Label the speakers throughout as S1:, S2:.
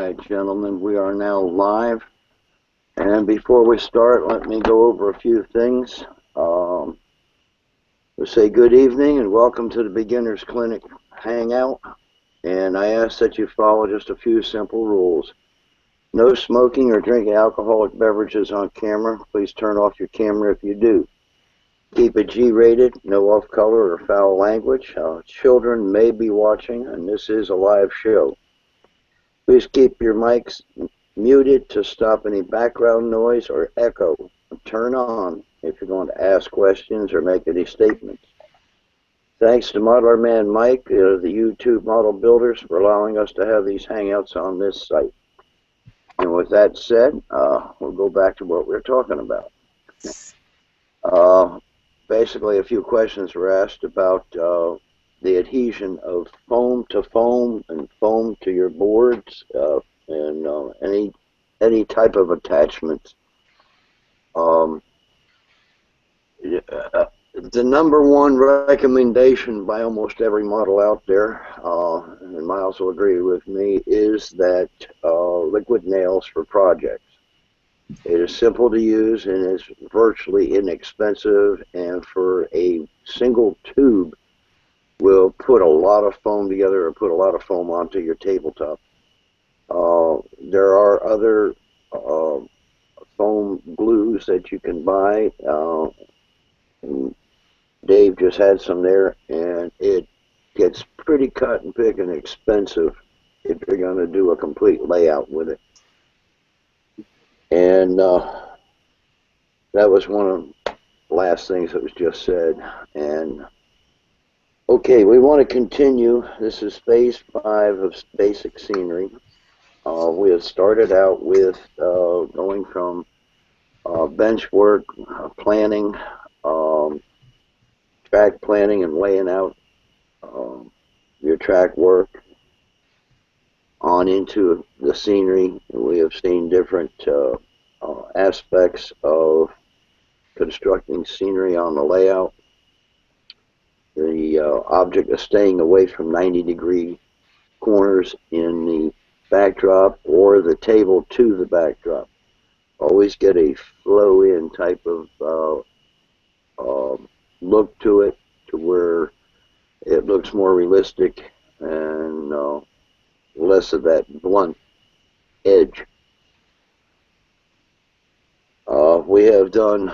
S1: right, gentlemen, we are now live. And before we start, let me go over a few things. We'll say good evening and welcome to the Beginners Clinic Hangout. And I ask that you follow just a few simple rules. No smoking or drinking alcoholic beverages on camera. Please turn off your camera if you do. Keep it G-rated, no off-color or foul language. Children may be watching, and this is a live show. Please keep your mics muted to stop any background noise or echo. Turn on if you're going to ask questions or make any statements. Thanks to Modeler Man Mike, the YouTube model builders, for allowing us to have these hangouts on this site. And with that said, we'll go back to what we're talking about. Basically, a few questions were asked about the adhesion of foam to foam and foam to your boards and any type of attachments. The number one recommendation by almost every model out there, and Miles will agree with me, is that liquid nails for projects. It is simple to use and is virtually inexpensive, and for a single tube will put a lot of foam together or put a lot of foam onto your tabletop. There are other foam glues that you can buy. Dave just had some there, and it gets pretty cut and pick and expensive if you're going to do a complete layout with it. And that was one of the last things that was just said. And okay, we want to continue. This is phase 5 of basic scenery. We have started out with going from bench work, planning, track planning and laying out your track work on into the scenery. We have seen different aspects of constructing scenery on the layout. The object is staying away from 90-degree corners in the backdrop or the table to the backdrop. Always get a flow-in type of look to it, to where it looks more realistic and less of that blunt edge. We have done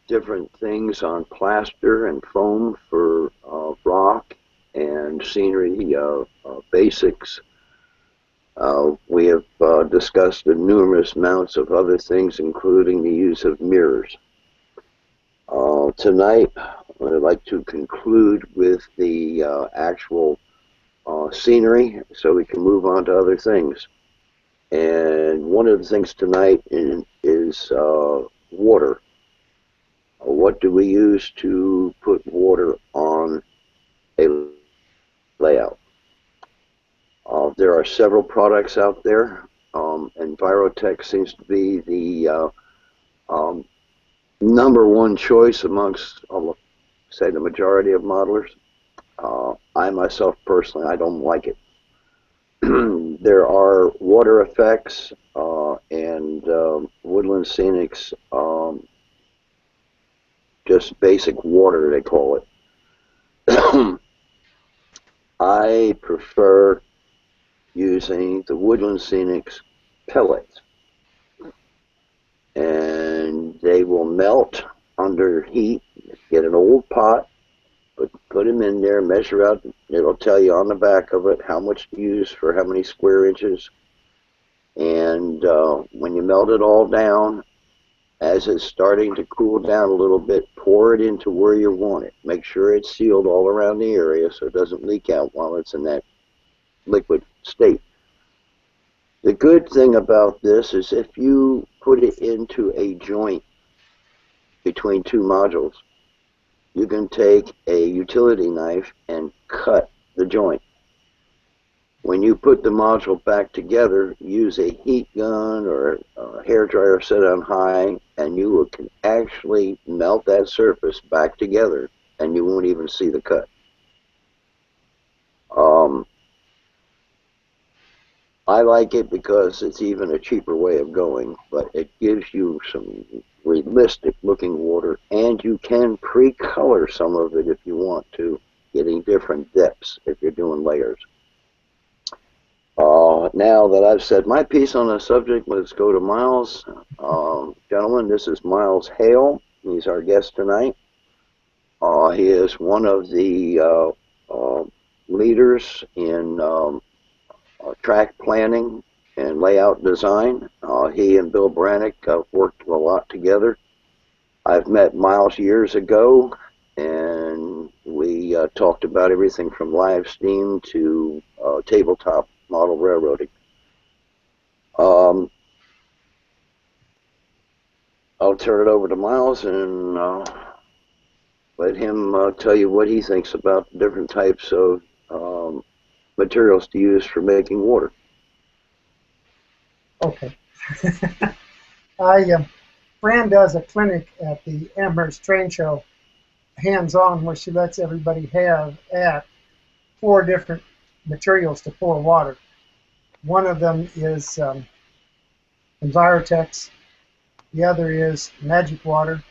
S1: different things on plaster and foam for rock and scenery basics. We have discussed the numerous amounts of other things, including the use of mirrors. Tonight, I'd like to conclude with the actual scenery so we can move on to other things. And one of the things tonight is water. What do we use to put water on a layout? There are several products out there. Envirotech seems to be the number one choice amongst, say, the majority of modelers. I myself personally, I don't like it. There are water effects and Woodland Scenics, just basic water, they call it. I prefer using the Woodland Scenics pellets, and they will melt under heat. Get an old pot, put them in there, measure out. It'll tell you on the back of it how much to use for how many square inches. And when you melt it all down, as it's starting to cool down a little bit, pour it into where you want it. Make sure it's sealed all around the area so it doesn't leak out while it's in that liquid state. The good thing about this is if you put it into a joint between two modules, you can take a utility knife and cut the joint. When you put the module back together, use a heat gun or a hair dryer set on high, and you can actually melt that surface back together, and you won't even see the cut. I like it because it's even a cheaper way of going, but it gives you some realistic looking water, and you can pre-color some of it if you want to, getting different depths if you're doing layers. Now that I've said my piece on the subject, let's go to Miles. Gentlemen, this is Miles Hale. He's our guest tonight. He is one of the leaders in track planning and layout design. He and Bill Brannick worked a lot together. I've met Miles years ago, and we talked about everything from live steam to tabletop model railroading. I'll turn it over to Miles and let him tell you what he thinks about the different types of materials to use for making water.
S2: Okay. Fran does a clinic at the Amherst Train Show, hands-on, where she lets everybody have at 4 different materials to pour water. One of them is Envirotex. The other is Magic Water.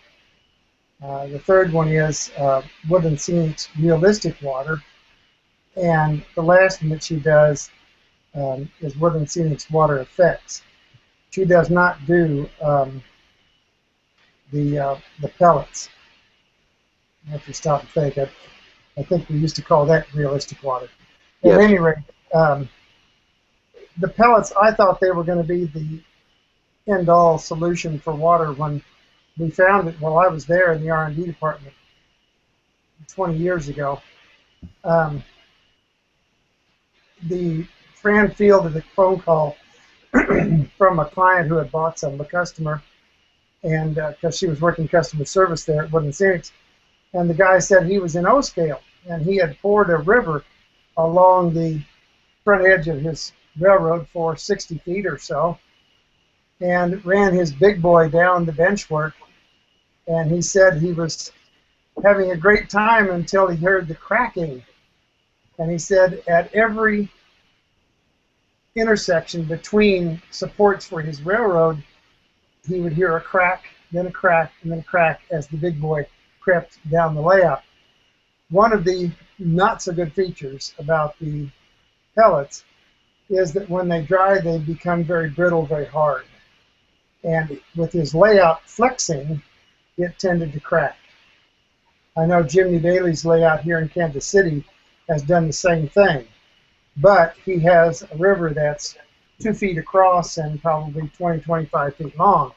S2: The third one is Woodland Scenic's Realistic Water. And the last one that she does is Woodland Scenic's Water Effects. She does not do the pellets. I have to stop and think. I think we used to call that realistic water. Yes. At any rate, the pellets, I thought they were going to be the end-all solution for water when we found it while I was there in the R&D department 20 years ago. The Fran fielded a phone call from a client who had bought some, a customer, and because she was working customer service there at Woodland Scenics, and the guy said he was in O-scale, and he had poured a river along the front edge of his railroad for 60 feet or so, and ran his big boy down the benchwork, and he said he was having a great time until he heard the cracking. And he said at every intersection between supports for his railroad, he would hear a crack, then a crack, and then a crack as the big boy crept down the layout. One of the not so good features about the pellets is that when they dry, they become very brittle, very hard. And with his layout flexing, it tended to crack. I know Jimmy Daly's layout here in Kansas City has done the same thing, but he has a river that's 2 feet across and probably 20, 25 feet long.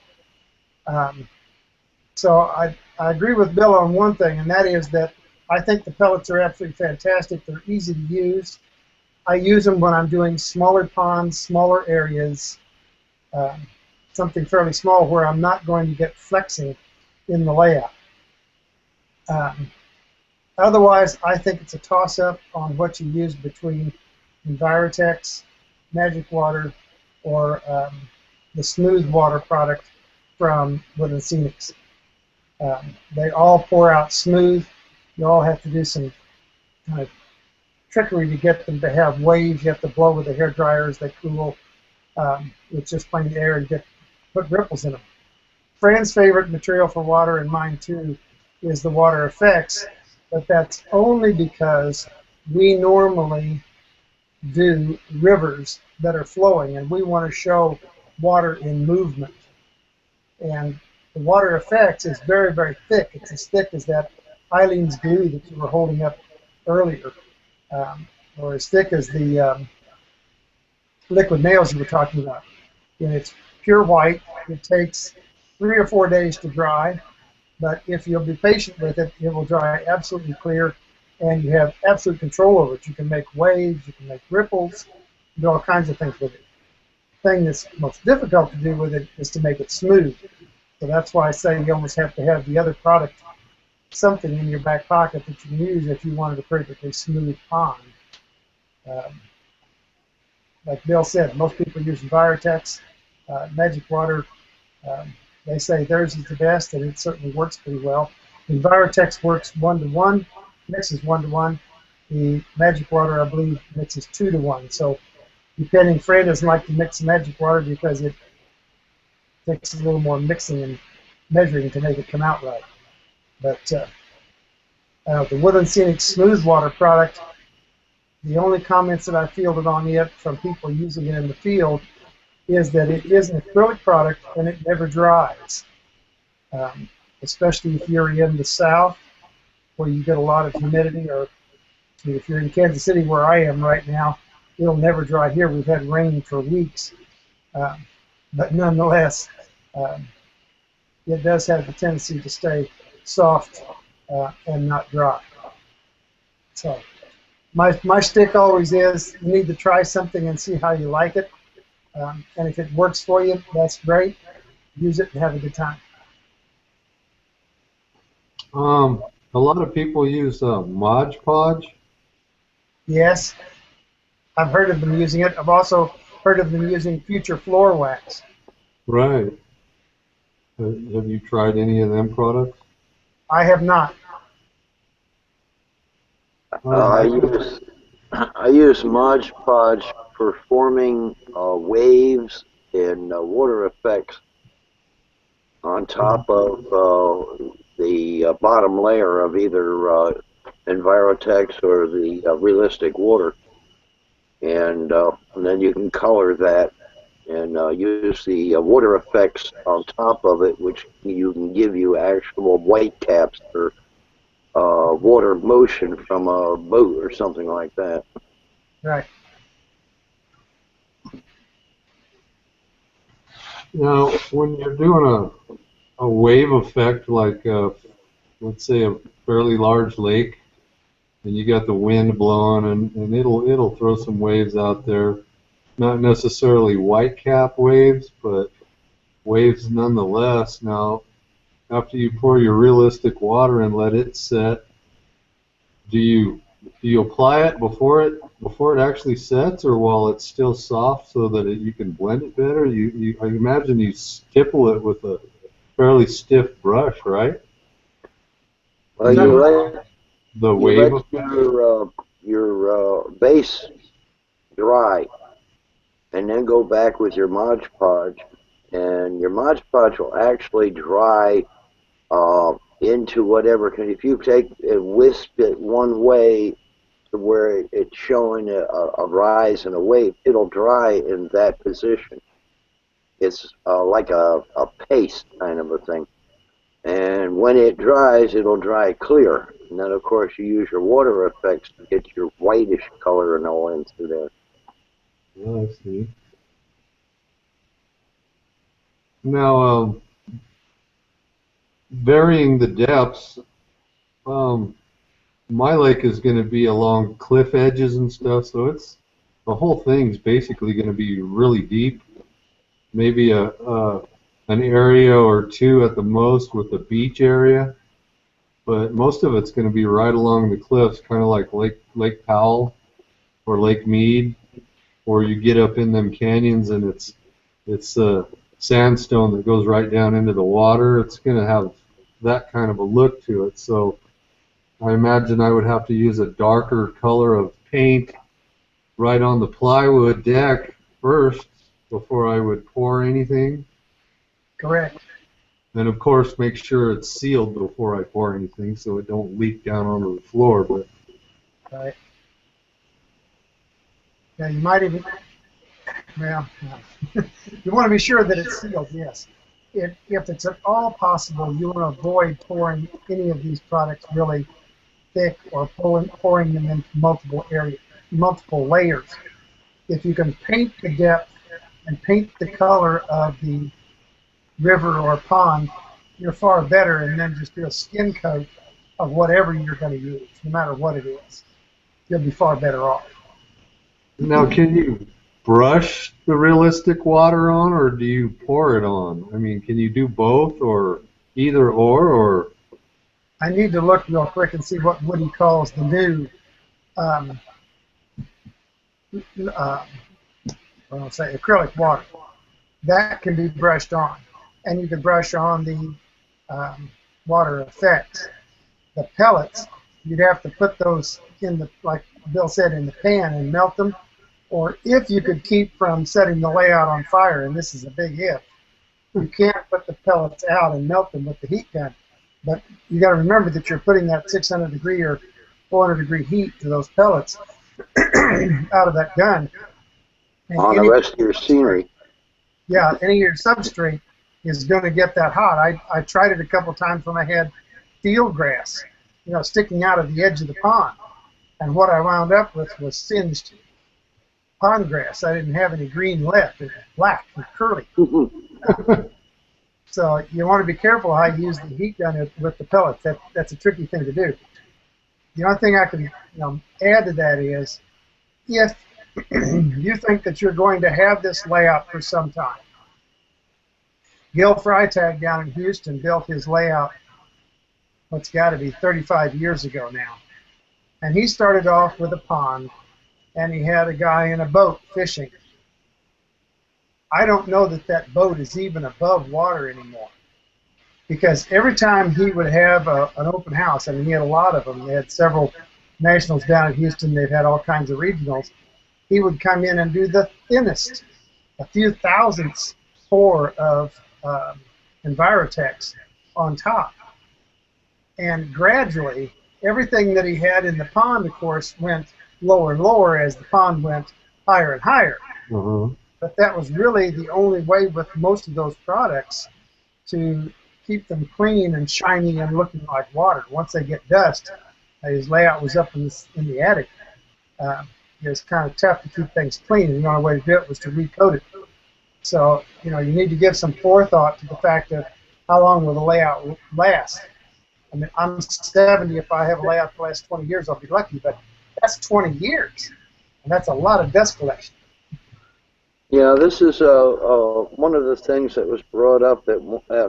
S2: So I agree with Bill on one thing, and that is that I think the pellets are absolutely fantastic. They're easy to use. I use them when I'm doing smaller ponds, smaller areas, something fairly small where I'm not going to get flexing in the layout. Otherwise, I think it's a toss-up on what you use between Envirotex, Magic Water, or the smooth water product from Woodland Scenics. They all pour out smooth. You all have to do some kind of trickery to get them to have waves. You have to blow with the hair dryer as they cool with just plain air and put ripples in them. Fran's favorite material for water, and mine too, is the Water Effects, but that's only because we normally do rivers that are flowing, and we want to show water in movement. And the Water Effects is very, very thick. It's as thick as that Eileen's glue that you were holding up earlier, or as thick as the liquid nails you were talking about. And it's pure white. It takes 3 or 4 days to dry, but if you'll be patient with it, it will dry absolutely clear, and you have absolute control over it. You can make waves, you can make ripples, do all kinds of things with it. The thing that's most difficult to do with it is to make it smooth. So that's why I say you almost have to have the other product, something in your back pocket that you can use if you wanted a perfectly smooth pond. Like Bill said, most people use Envirotex, Magic Water. They say theirs is the best, and it certainly works pretty well. Envirotex works 1-to-1, mixes 1-to-1. The Magic Water, I believe, mixes 2-to-1. So depending, Fred doesn't like to mix magic water because it takes a little more mixing and measuring to make it come out right. But the Woodland Scenic Smooth Water product, the only comments that I fielded on it from people using it in the field is that it is an acrylic product and it never dries. Um, Especially if you're in the south where you get a lot of humidity, or if you're in Kansas City where I am right now, it'll never dry here. We've had rain for weeks. Um, but nonetheless, um, it does have the tendency to stay soft and not dry. So my stick always is you need to try something and see how you like it. And if it works for you, that's great. Use it and have a good time.
S3: A lot of people use Mod Podge.
S2: Yes, I've heard of them using it. I've also heard of them using Future Floor Wax.
S3: Right. Have you tried any of them products?
S2: I have not.
S1: I use I use Mod Podge for forming waves and water effects on top of the bottom layer of either Envirotex or the realistic water, and then you can color that and use the water effects on top of it, which you can give you actual white caps or water motion from a boat or something like that.
S2: Right.
S3: Now, when you're doing a wave effect, like let's say a fairly large lake, and you got the wind blowing, and it'll throw some waves out there. Not necessarily white cap waves, but waves nonetheless. Now, after you pour your realistic water and let it set, do you apply it before it actually sets, or while it's still soft, so that you can blend it better? I imagine you stipple it with a fairly stiff brush, right?
S1: Well,
S3: And
S2: No,
S3: the
S1: you
S3: wave
S1: let
S3: effect.
S1: your base dry, and then go back with your Mod Podge, and your Mod Podge will actually dry into whatever. Cause if you take and wisp it one way to where it's showing a rise and a wave, it'll dry in that position. It's like a paste kind of a thing. And when it dries, it'll dry clear. And then, of course, you use your water effects to get your whitish color and all into there.
S3: Oh, I see. Now, varying the depths. Um, my lake is going to be along cliff edges and stuff, so the whole thing's basically going to be really deep. Maybe an area or two at the most with a beach area, but most of it's going to be right along the cliffs, kind of like Lake Powell or Lake Mead, where you get up in them canyons and it's sandstone that goes right down into the water. It's going to have that kind of a look to it. So I imagine I would have to use a darker color of paint right on the plywood deck first before I would pour anything.
S2: correct.
S3: And of course, make sure it's sealed before I pour anything so it don't leak down onto the floor. But
S2: Right. Yeah, you might even, well, no. You want to be sure that it's sealed, yes. If it's at all possible, you want to avoid pouring any of these products really thick or pouring them into multiple layers. If you can paint the depth and paint the color of the river or pond, you're far better, and then just do a skin coat of whatever you're going to use, no matter what it is. You'll be far better off.
S3: now, can you brush the realistic water on, or do you pour it on? I mean, can you do both, or either or?
S2: I need to look real quick and see what Woody calls the new, um, uh, I'll say acrylic water. That can be brushed on, and you can brush on the water effects. The pellets, you'd have to put those in the, like Bill said, in the pan and melt them, or if you could keep from setting the layout on fire, and this is a big if, you can't put the pellets out and melt them with the heat gun. But you got to remember that you're putting that 600 degree or 400 degree heat to those pellets out of that gun. And
S1: On the rest of your scenery.
S2: yeah, any of your substrate is going to get that hot. I tried it a couple times when I had field grass, sticking out of the edge of the pond. And what I wound up with was singed pond grass. I didn't have any green left. It was black and curly. So you want to be careful how you use the heat gun with the pellets. That's a tricky thing to do. The only thing I can add to that is if you think that you're going to have this layout for some time. Gil Freitag down in Houston built his layout, what's got to be 35 years ago now. And he started off with a pond, and he had a guy in a boat fishing. I don't know that that boat is even above water anymore. Because every time he would have an open house, I mean, he had a lot of them. They had several nationals down in Houston. They've had all kinds of regionals. He would come in and do the thinnest, a few thousandths pour of Envirotex on top. And gradually, everything that he had in the pond, of course, went lower and lower as the pond went higher and higher. But that was really the only way with most of those products to keep them clean and shiny and looking like water. Once they get dust, his layout was up in the attic. It was kind of tough to keep things clean, and the only way to do it was to recoat it. So, you need to give some forethought to the fact of how long will the layout last. I mean, I'm 70. If I have a layout for the last 20 years, I'll be lucky, but that's 20 years, and that's a lot of dust collection.
S1: Yeah, this is one of the things that was brought up at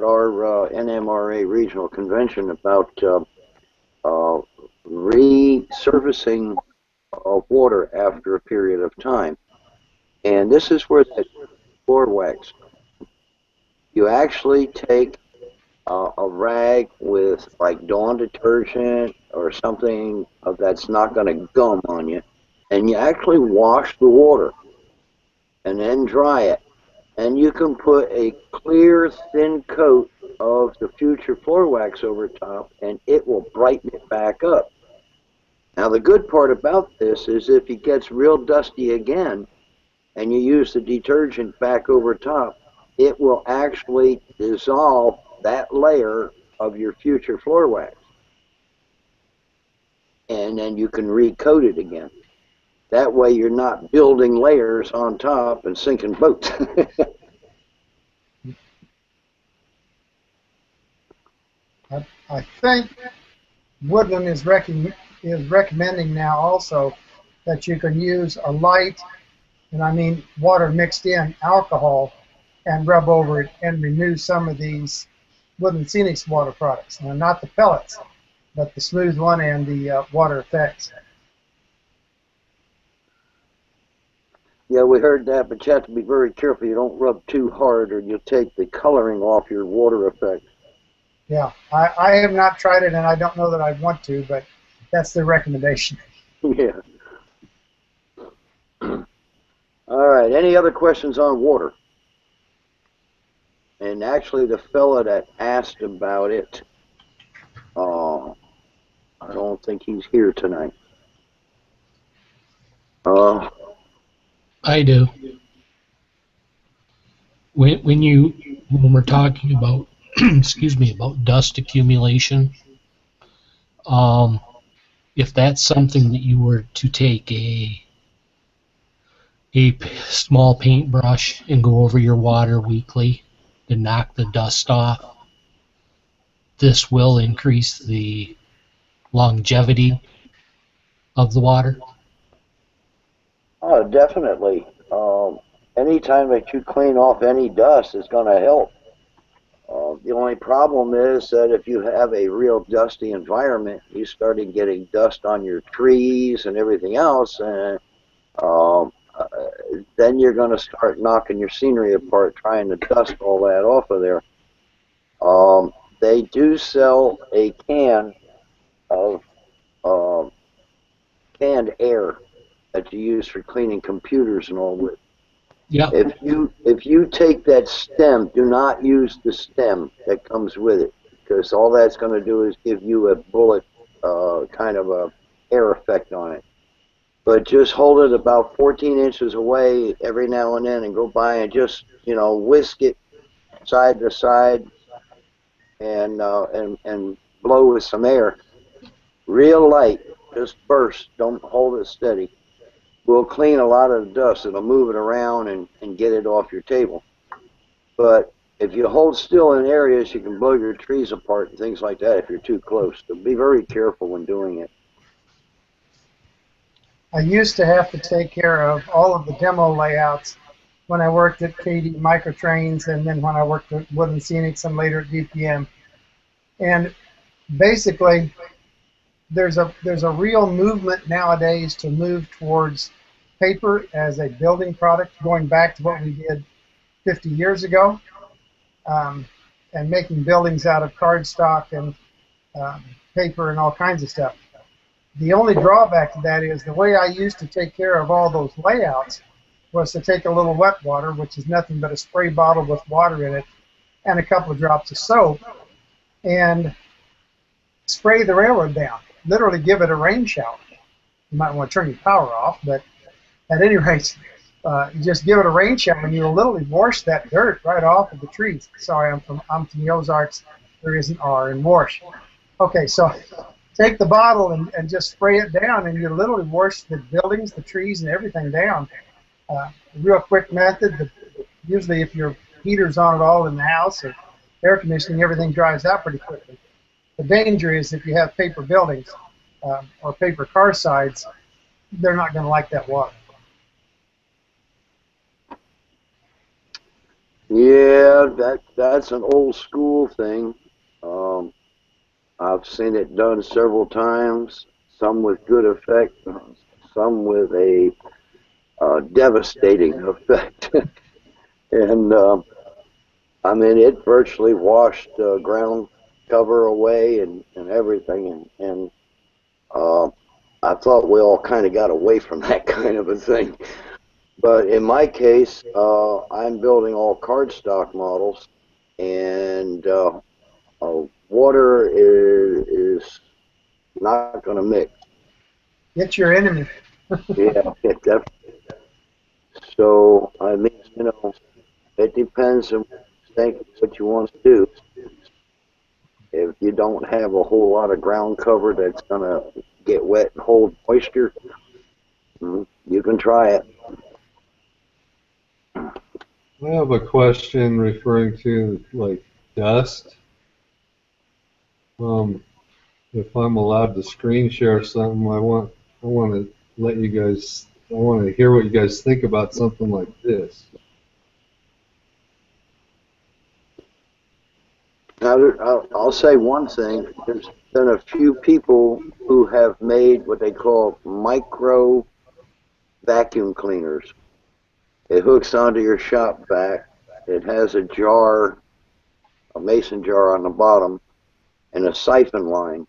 S1: our NMRA regional convention about resurfacing water after a period of time. And this is where that floor wax. You actually take a rag with like Dawn detergent or something that's not going to gum on you, and you actually wash the water and then dry it. And you can put a clear, thin coat of the future floor wax over top, and it will brighten it back up. Now, the good part about this is if it gets real dusty again, and you use the detergent back over top, it will actually dissolve that layer of your future floor wax. And then you can recoat it again. That way you're not building layers on top and sinking boats.
S2: I think Woodland is recommending now also that you can use a light, and I mean water mixed in, alcohol, and rub over it and renew some of these Woodland Scenics water products. Now, not the pellets, but the smooth one and the water effects.
S1: Yeah, we heard that, but you have to be very careful. You don't rub too hard or you'll take the coloring off your water effect.
S2: Yeah, I have not tried it, and I don't know that I want to, but that's the recommendation.
S1: Yeah. All right, any other questions on water? And actually, the fella that asked about it, I don't think he's here tonight.
S4: I do. When we're talking about excuse me, about dust accumulation, if that's something that you were to take a small paintbrush and go over your water weekly to knock the dust off, this will increase the longevity of the water.
S1: Oh, definitely. Anytime that you clean off any dust is going to help. The only problem is that if you have a real dusty environment, you started getting dust on your trees and everything else, and then you're going to start knocking your scenery apart trying to dust all that off of there. They do sell a can of canned air that you use for cleaning computers and all with.
S4: Yep.
S1: If you take that stem, do not use the stem that comes with it, because all that's going to do is give you a bullet kind of a air effect on it. But just hold it about 14 inches away every now and then, and go by and just whisk it side to side and blow with some air, real light, just burst. Don't hold it steady. Will clean a lot of the dust. It'll move it around and get it off your table. But if you hold still in areas, you can blow your trees apart and things like that if you're too close. So be very careful when doing it.
S2: I used to have to take care of all of the demo layouts when I worked at KD Microtrains, and then when I worked at Wood and Scenics and later at DPM. And basically, there's a real movement nowadays to move towards paper as a building product, going back to what we did 50 years ago, and making buildings out of cardstock and paper and all kinds of stuff. The only drawback to that is the way I used to take care of all those layouts was to take a little wet water, which is nothing but a spray bottle with water in it, and a couple of drops of soap, and spray the railroad down. Literally give it a rain shower. You might want to turn your power off, but at any rate, you just give it a rain shower, and you'll literally wash that dirt right off of the trees. Sorry, I'm from the Ozarks. There is an R in wash. Okay, so take the bottle and just spray it down, and you literally wash the buildings, the trees, and everything down. Real quick method. Usually, if your heater's on at all in the house or air conditioning, everything dries out pretty quickly. The danger is if you have paper buildings or paper car sides, they're not going to like that water.
S1: Yeah, that's an old school thing. I've seen it done several times, some with good effect, some with a devastating effect. And I mean, it virtually washed ground cover away and everything. And I thought we all kind of got away from that kind of a thing. But in my case, I'm building all cardstock models, and water is not going to mix.
S2: It's your enemy.
S1: Yeah, so I mean, it depends on what you want to do. If you don't have a whole lot of ground cover that's going to get wet and hold moisture, you can try it.
S3: I have a question referring to like dust. If I'm allowed to screen share something, I want to let you guys. I want to hear what you guys think about something like this.
S1: Now, I'll say one thing. There's been a few people who have made what they call micro vacuum cleaners. It hooks onto your shop vac. It has a jar, a mason jar on the bottom, and a siphon line.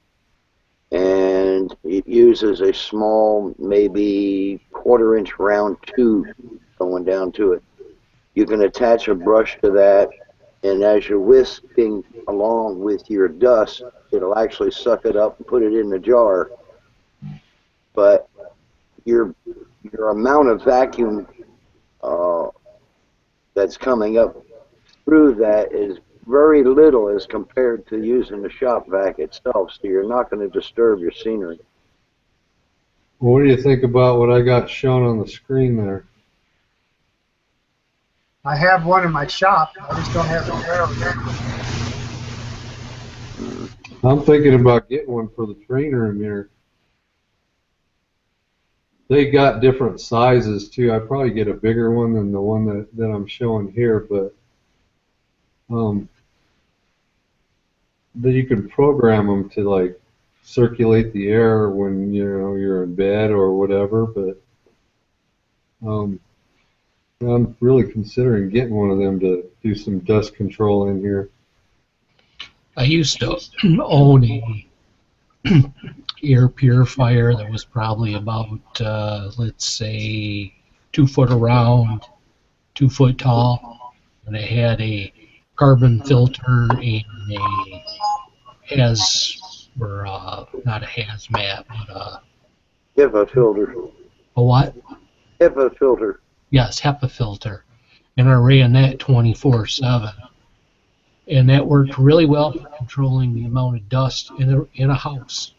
S1: And it uses a small, maybe quarter-inch round tube going down to it. You can attach a brush to that, and as you're whisking along with your dust, it'll actually suck it up and put it in the jar. But your amount of vacuum that's coming up through that is very little as compared to using the shop vac itself, so you're not going to disturb your scenery.
S3: Well, what do you think about what I got shown on the screen there?
S2: I have one in my shop. I just don't have it there.
S3: I'm thinking about getting one for the trainer in here. They got different sizes too. I'd probably get a bigger one than the one that I'm showing here, but that you can program them to like circulate the air when you're in bed or whatever. But I'm really considering getting one of them to do some dust control in here.
S4: I used to own air purifier that was probably about, let's say, 2 foot around, 2 foot tall, and it had a carbon filter and a or not a hazmat, but
S1: HEPA filter.
S4: a what?
S1: HEPA filter.
S4: Yes, HEPA filter, and I ran that 24/7, and that worked really well for controlling the amount of dust in a house.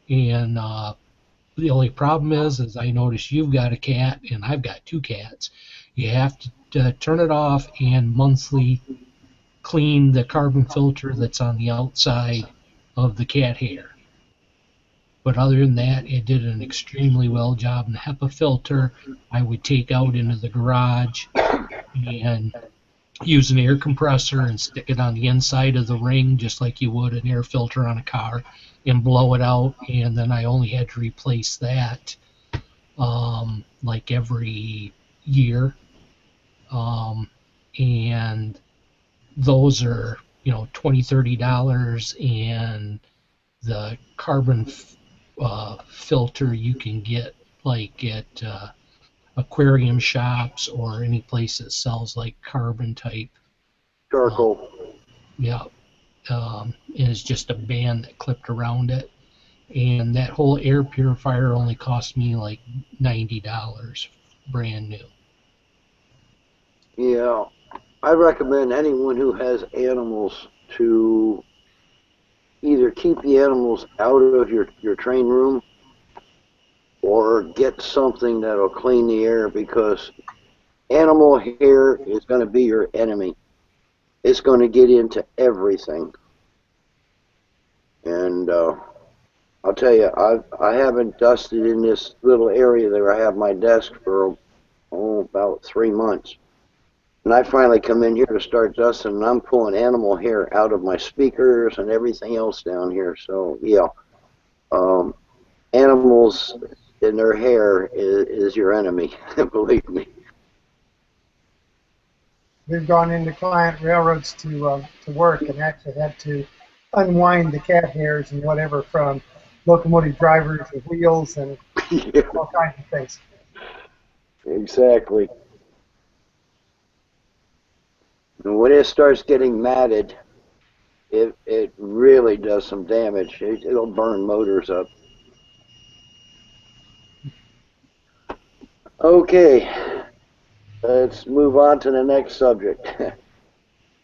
S4: And the only problem is I notice you've got a cat and I've got 2 cats. You have to turn it off and monthly clean the carbon filter that's on the outside of the cat hair. But other than that, it did an extremely well job. And the HEPA filter I would take out into the garage and use an air compressor and stick it on the inside of the ring just like you would an air filter on a car and blow it out. And then I only had to replace that like every year. And those are, $20, $30, and the carbon filter you can get like at aquarium shops or any place that sells like carbon type.
S1: Charcoal.
S4: Yeah, and it's just a band that clipped around it. And that whole air purifier only cost me like $90, brand new.
S1: Yeah. I recommend anyone who has animals to either keep the animals out of your train room or get something that'll clean the air, because animal hair is going to be your enemy. It's going to get into everything. And I'll tell you, I haven't dusted in this little area that I have my desk for about 3 months. And I finally come in here to start dusting, and I'm pulling animal hair out of my speakers and everything else down here. So, yeah, animals in their hair is your enemy, believe me.
S2: We've gone into client railroads to work and actually had to unwind the cat hairs and whatever from locomotive drivers and wheels and
S1: Yeah,
S2: all kinds of things.
S1: exactly. And when it starts getting matted, it really does some damage. It'll burn motors up. Okay, let's move on to the next subject.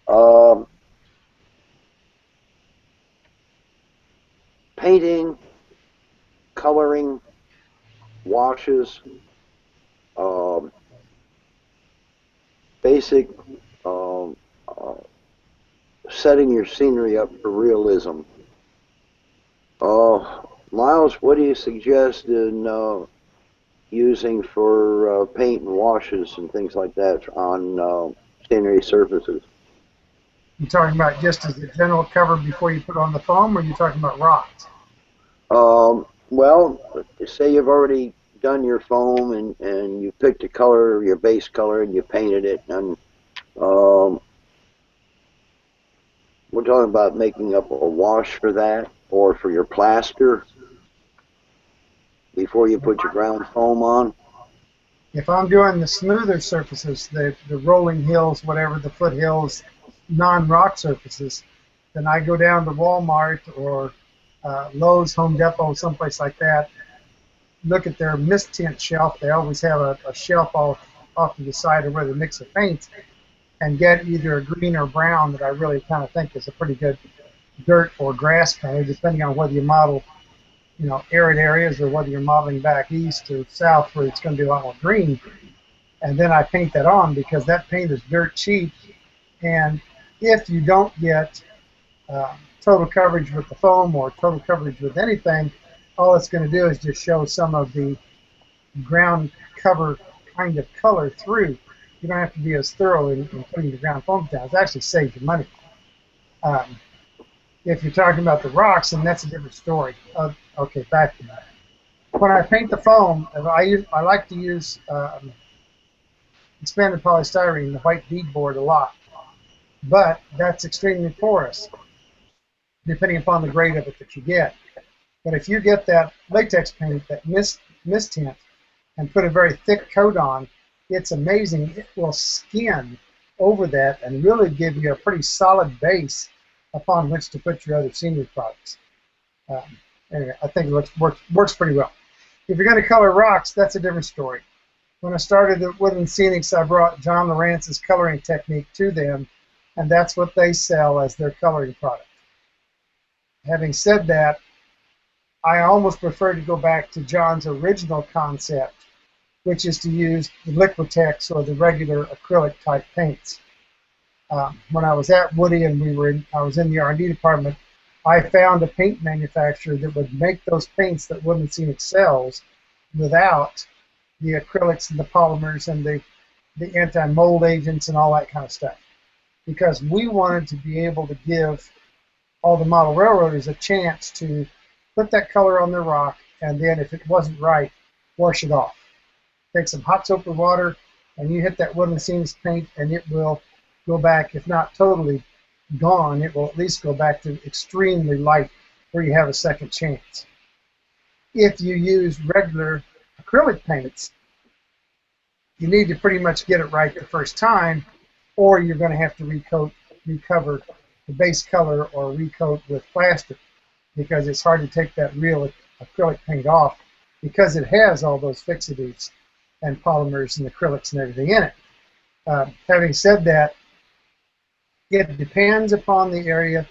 S1: um, Painting, coloring, washes, um, basic um, uh, setting your scenery up for realism. Miles, what do you suggest in using for paint and washes and things like that on scenery surfaces?
S2: You talking about just as a general cover before you put on the foam, or are you talking about rocks?
S1: Well, say you've already done your foam and you picked a color, your base color, and you painted it, and we're talking about making up a wash for that, or for your plaster before you put your ground foam on.
S2: If I'm doing the smoother surfaces, the rolling hills, whatever, the foothills, non-rock surfaces, then I go down to Walmart or Lowe's, Home Depot, someplace like that, look at their mist tint shelf. They always have a shelf off to the side of where they mix the paints, and get either a green or brown that I really kind of think is a pretty good dirt or grass color, depending on whether you model, arid areas or whether you're modeling back east or south where it's going to be a lot more green. And then I paint that on because that paint is dirt cheap. And if you don't get total coverage with the foam or total coverage with anything, all it's going to do is just show some of the ground cover kind of color through. You don't have to be as thorough in putting the ground foam down. It actually saves you money. If you're talking about the rocks, then that's a different story. Okay, back to that. When I paint the foam, I like to use expanded polystyrene, the white beadboard, a lot. But that's extremely porous, depending upon the grade of it that you get. But if you get that latex paint, that mist tint, and put a very thick coat on, it's amazing. It will skin over that and really give you a pretty solid base upon which to put your other scenery products. Anyway, I think it works pretty well. If you're going to color rocks, that's a different story. When I started at Woodland Scenics, I brought John Lawrence's coloring technique to them, and that's what they sell as their coloring product. Having said that, I almost prefer to go back to John's original concept, which is to use the Liquitex or the regular acrylic type paints. When I was at Woody and I was in the R&D department, I found a paint manufacturer that would make those paints that Woodland Scenic sells without the acrylics and the polymers and the anti-mold agents and all that kind of stuff. Because we wanted to be able to give all the model railroaders a chance to put that color on their rock, and then if it wasn't right, wash it off. Take some hot soap with water, and you hit that Woodland Scenics paint, and it will go back, if not totally gone, it will at least go back to extremely light where you have a second chance. If you use regular acrylic paints, you need to pretty much get it right the first time, or you're going to have to recover the base color or recoat with plaster, because it's hard to take that real acrylic paint off because it has all those fixatives and polymers and acrylics and everything in it. Having said that, it depends upon the area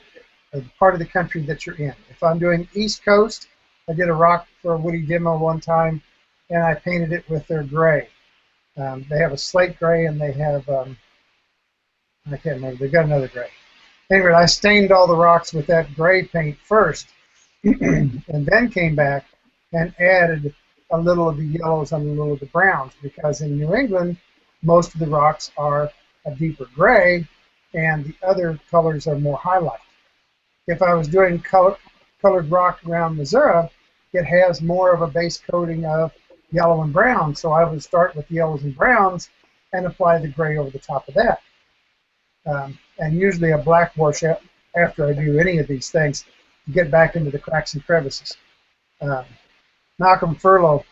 S2: or the part of the country that you're in. If I'm doing East Coast, I did a rock for a Woody demo one time, and I painted it with their gray. They have a slate gray, and they have, I can't remember, they've got another gray. Anyway, I stained all the rocks with that gray paint first, and then came back and added a little of the yellows and a little of the browns, because in New England, most of the rocks are a deeper gray, and the other colors are more highlighted. If I was doing colored rock around Missouri, it has more of a base coating of yellow and brown, so I would start with the yellows and browns and apply the gray over the top of that. And usually a black wash after I do any of these things to get back into the cracks and crevices. Malcolm Furlow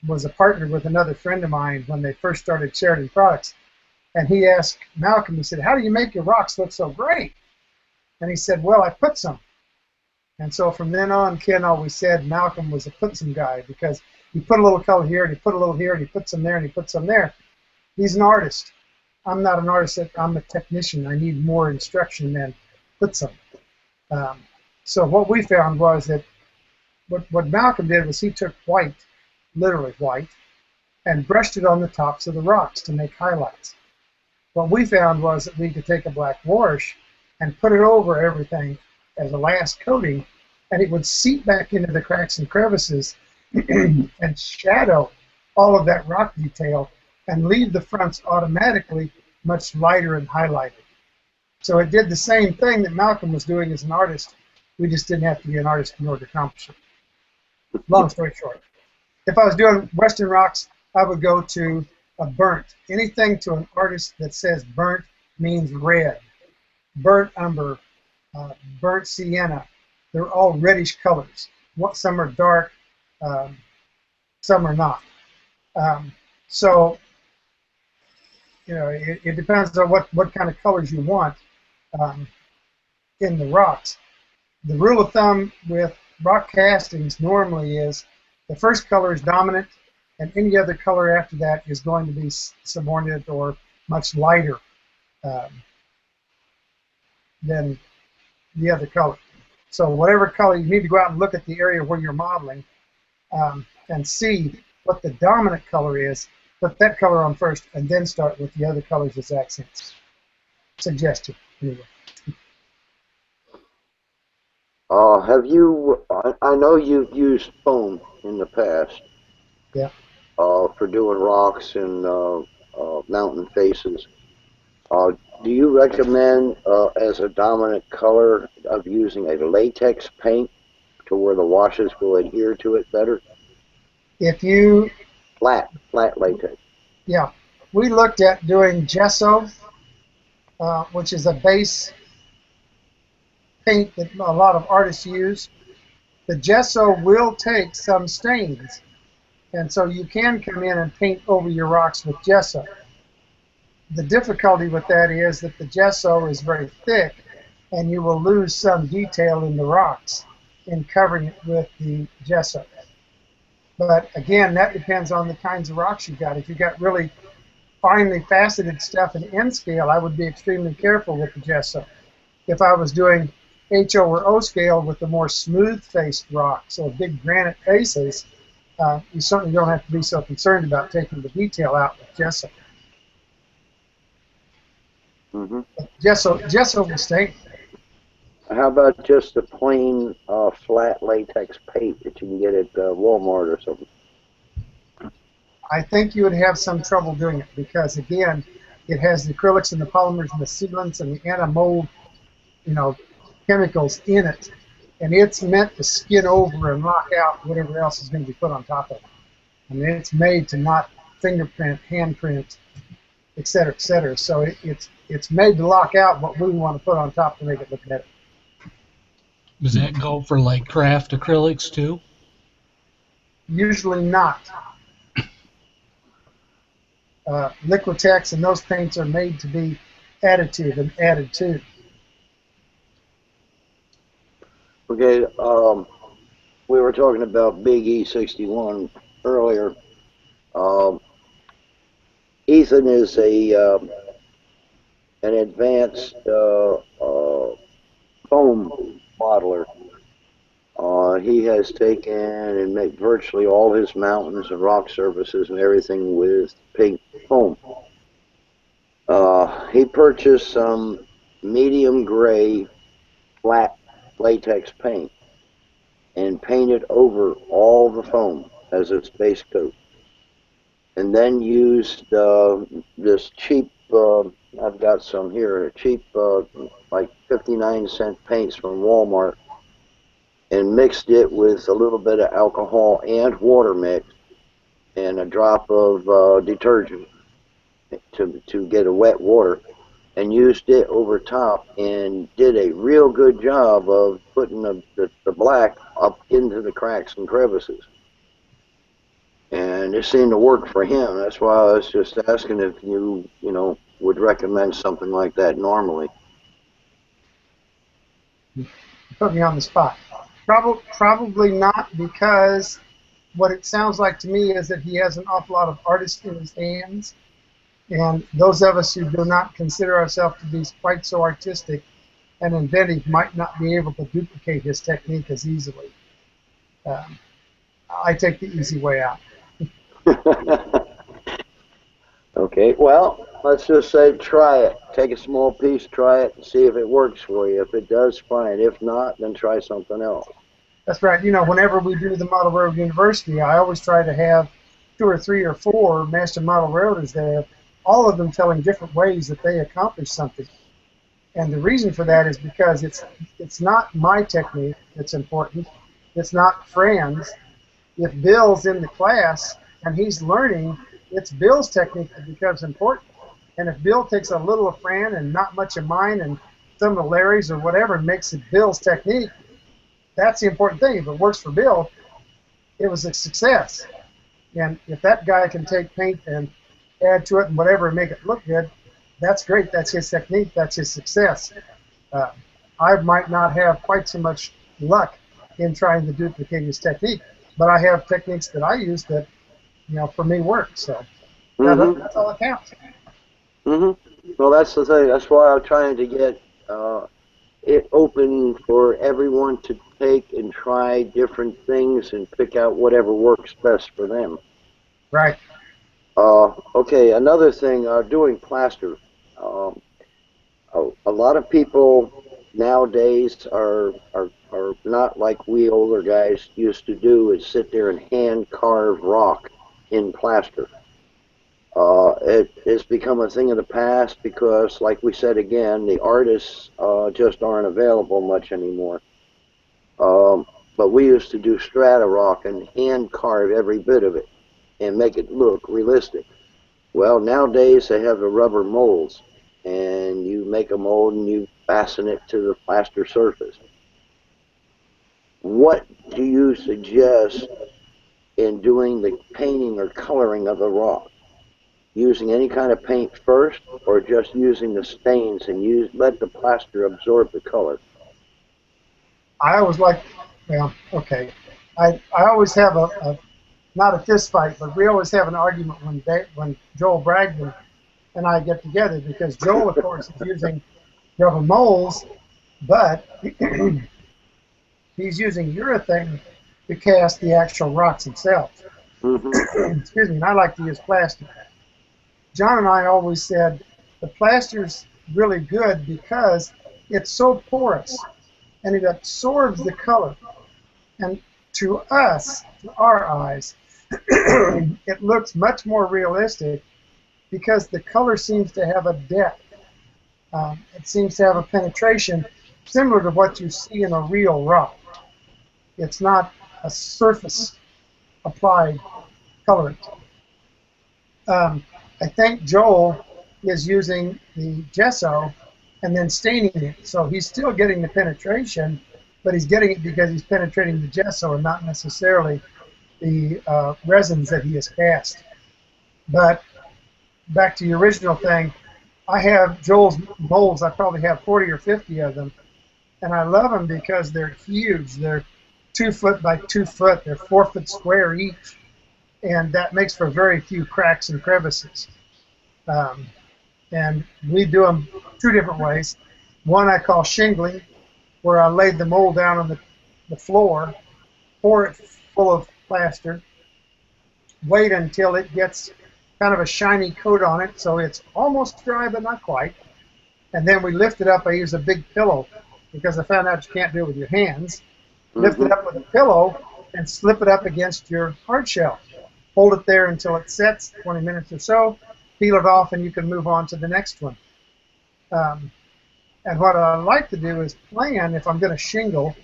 S2: was a partner with another friend of mine when they first started Sheridan Products. And he asked Malcolm, he said, "How do you make your rocks look so great?" And he said, "Well, I put some." And so from then on, Ken always said Malcolm was a put some guy, because he put a little color here, and he put a little here, and he put some there, and he put some there. He's an artist. I'm not an artist. I'm a technician. I need more instruction than put some. So what we found was that what Malcolm did was he took white, literally white, and brushed it on the tops of the rocks to make highlights. What we found was that we could take a black wash and put it over everything as a last coating, and it would seep back into the cracks and crevices and shadow all of that rock detail and leave the fronts automatically much lighter and highlighted. So it did the same thing that Malcolm was doing as an artist. We just didn't have to be an artist in order to accomplish it. Long story short. If I was doing Western rocks, I would go to a burnt. Anything to an artist that says burnt means red. Burnt umber, burnt sienna. They're all reddish colors. Some are dark, some are not. So, you know, it depends on what kind of colors you want in the rocks. The rule of thumb with rock castings normally is the first color is dominant, and any other color after that is going to be subordinate or much lighter than the other color. So whatever color, you need to go out and look at the area where you're modeling and see what the dominant color is. Put that color on first, and then start with the other colors as accents. Suggestion, anyway.
S1: I know you've used foam in the past.
S2: Yeah.
S1: For doing rocks and mountain faces. Do you recommend as a dominant color of using a latex paint to where the washes will adhere to it better?
S2: If you...
S1: Flat latex.
S2: Yeah. We looked at doing gesso, which is a base paint that a lot of artists use. The gesso will take some stains, and so you can come in and paint over your rocks with gesso. The difficulty with that is that the gesso is very thick, and you will lose some detail in the rocks in covering it with the gesso. But again, that depends on the kinds of rocks you've got. If you've got really finely faceted stuff in N scale, I would be extremely careful with the gesso. If I was doing HO or O scale with the more smooth-faced rocks or big granite faces, you certainly don't have to be so concerned about taking the detail out with gesso.
S1: Hmm.
S2: Gesso will stay.
S1: How about just a plain flat latex paint that you can get at Walmart or something?
S2: I think you would have some trouble doing it because, again, it has the acrylics and the polymers and the sealants and the anti-mold, chemicals in it, and it's meant to skin over and lock out whatever else is going to be put on top of it. I mean, it's made to not fingerprint, handprint, et cetera, et cetera. So it's made to lock out what we want to put on top to make it look better.
S4: Does that go for like craft acrylics too?
S2: Usually not. Liquitex and those paints are made to be additive and added to.
S1: Okay, we were talking about Big E61 earlier. Um, Ethan is an advanced foam modeler. He has taken and made virtually all his mountains and rock surfaces and everything with pink foam. He purchased some medium gray flat latex paint and painted over all the foam as its base coat. And then used this cheap, I've got some here, cheap like 59-cent paints from Walmart, and mixed it with a little bit of alcohol and water mix and a drop of detergent to get a wet water, and used it over top and did a real good job of putting the black up into the cracks and crevices. And it seemed to work for him. That's why I was just asking if you would recommend something like that normally.
S2: You put me on the spot. Probably not, because what it sounds like to me is that he has an awful lot of artist in his hands. And those of us who do not consider ourselves to be quite so artistic and inventive might not be able to duplicate his technique as easily. Um, I take the easy way out.
S1: Okay, well, let's just say try it. Take a small piece, try it, and see if it works for you. If it does, fine. If not, then try something else.
S2: That's right. Whenever we do the Model Railroad University, I always try to have 2 or 3 or 4 master model railroaders there, all of them telling different ways that they accomplish something. And the reason for that is because it's not my technique that's important. It's not Fran's. If Bill's in the class and he's learning, it's Bill's technique that becomes important. And if Bill takes a little of Fran and not much of mine and some of Larry's or whatever and makes it Bill's technique, that's the important thing. If it works for Bill, it was a success. And if that guy can take paint and add to it and whatever and make it look good, that's great. That's his technique. That's his success. I might not have quite so much luck in trying to duplicate his technique, but I have techniques that I use that, for me work. So that's all that counts.
S1: Well, that's the thing. That's why I'm trying to get it open for everyone to take and try different things and pick out whatever works best for them.
S2: Right.
S1: Okay, another thing, doing plaster. A lot of people nowadays are not like we older guys used to do, is sit there and hand carve rock in plaster. It has become a thing of the past because, like we said again, the artists just aren't available much anymore. But we used to do strata rock and hand carve every bit of it and make it look realistic. Well, nowadays they have the rubber molds, and you make a mold and you fasten it to the plaster surface. What do you suggest in doing the painting or coloring of the rock? Using any kind of paint first, or just using the stains and let the plaster absorb the color?
S2: I always like, well, okay. I always have not a fist fight, but we always have an argument when Joel Bragdon and I get together, because Joel, of course, is using rubber molds, but he's using urethane to cast the actual rocks themselves.
S1: Mm-hmm.
S2: Excuse me, and I like to use plaster. John and I always said the plaster's really good because it's so porous and it absorbs the color. And to us, to our eyes, it looks much more realistic because the color seems to have a depth. It seems to have a penetration similar to what you see in a real rock. It's not a surface applied coloring. I think Joel is using the gesso and then staining it. So he's still getting the penetration, but he's getting it because he's penetrating the gesso and not necessarily the resins that he has cast. But back to the original thing, I have Joel's molds. I probably have 40 or 50 of them, and I love them because they're huge. They're 2 foot by 2 foot. They're 4 foot square each, and that makes for very few cracks and crevices. And we do them 2 different ways. One I call shingling, where I laid the mold down on the floor, pour it full of plaster, wait until it gets kind of a shiny coat on it, so it's almost dry but not quite. And then we lift it up. I use a big pillow because I found out you can't do it with your hands. Lift it up with a pillow and slip it up against your hard shell. Hold it there until it sets, 20 minutes or so, peel it off, and you can move on to the next one. And what I like to do is plan if I'm going to shingle,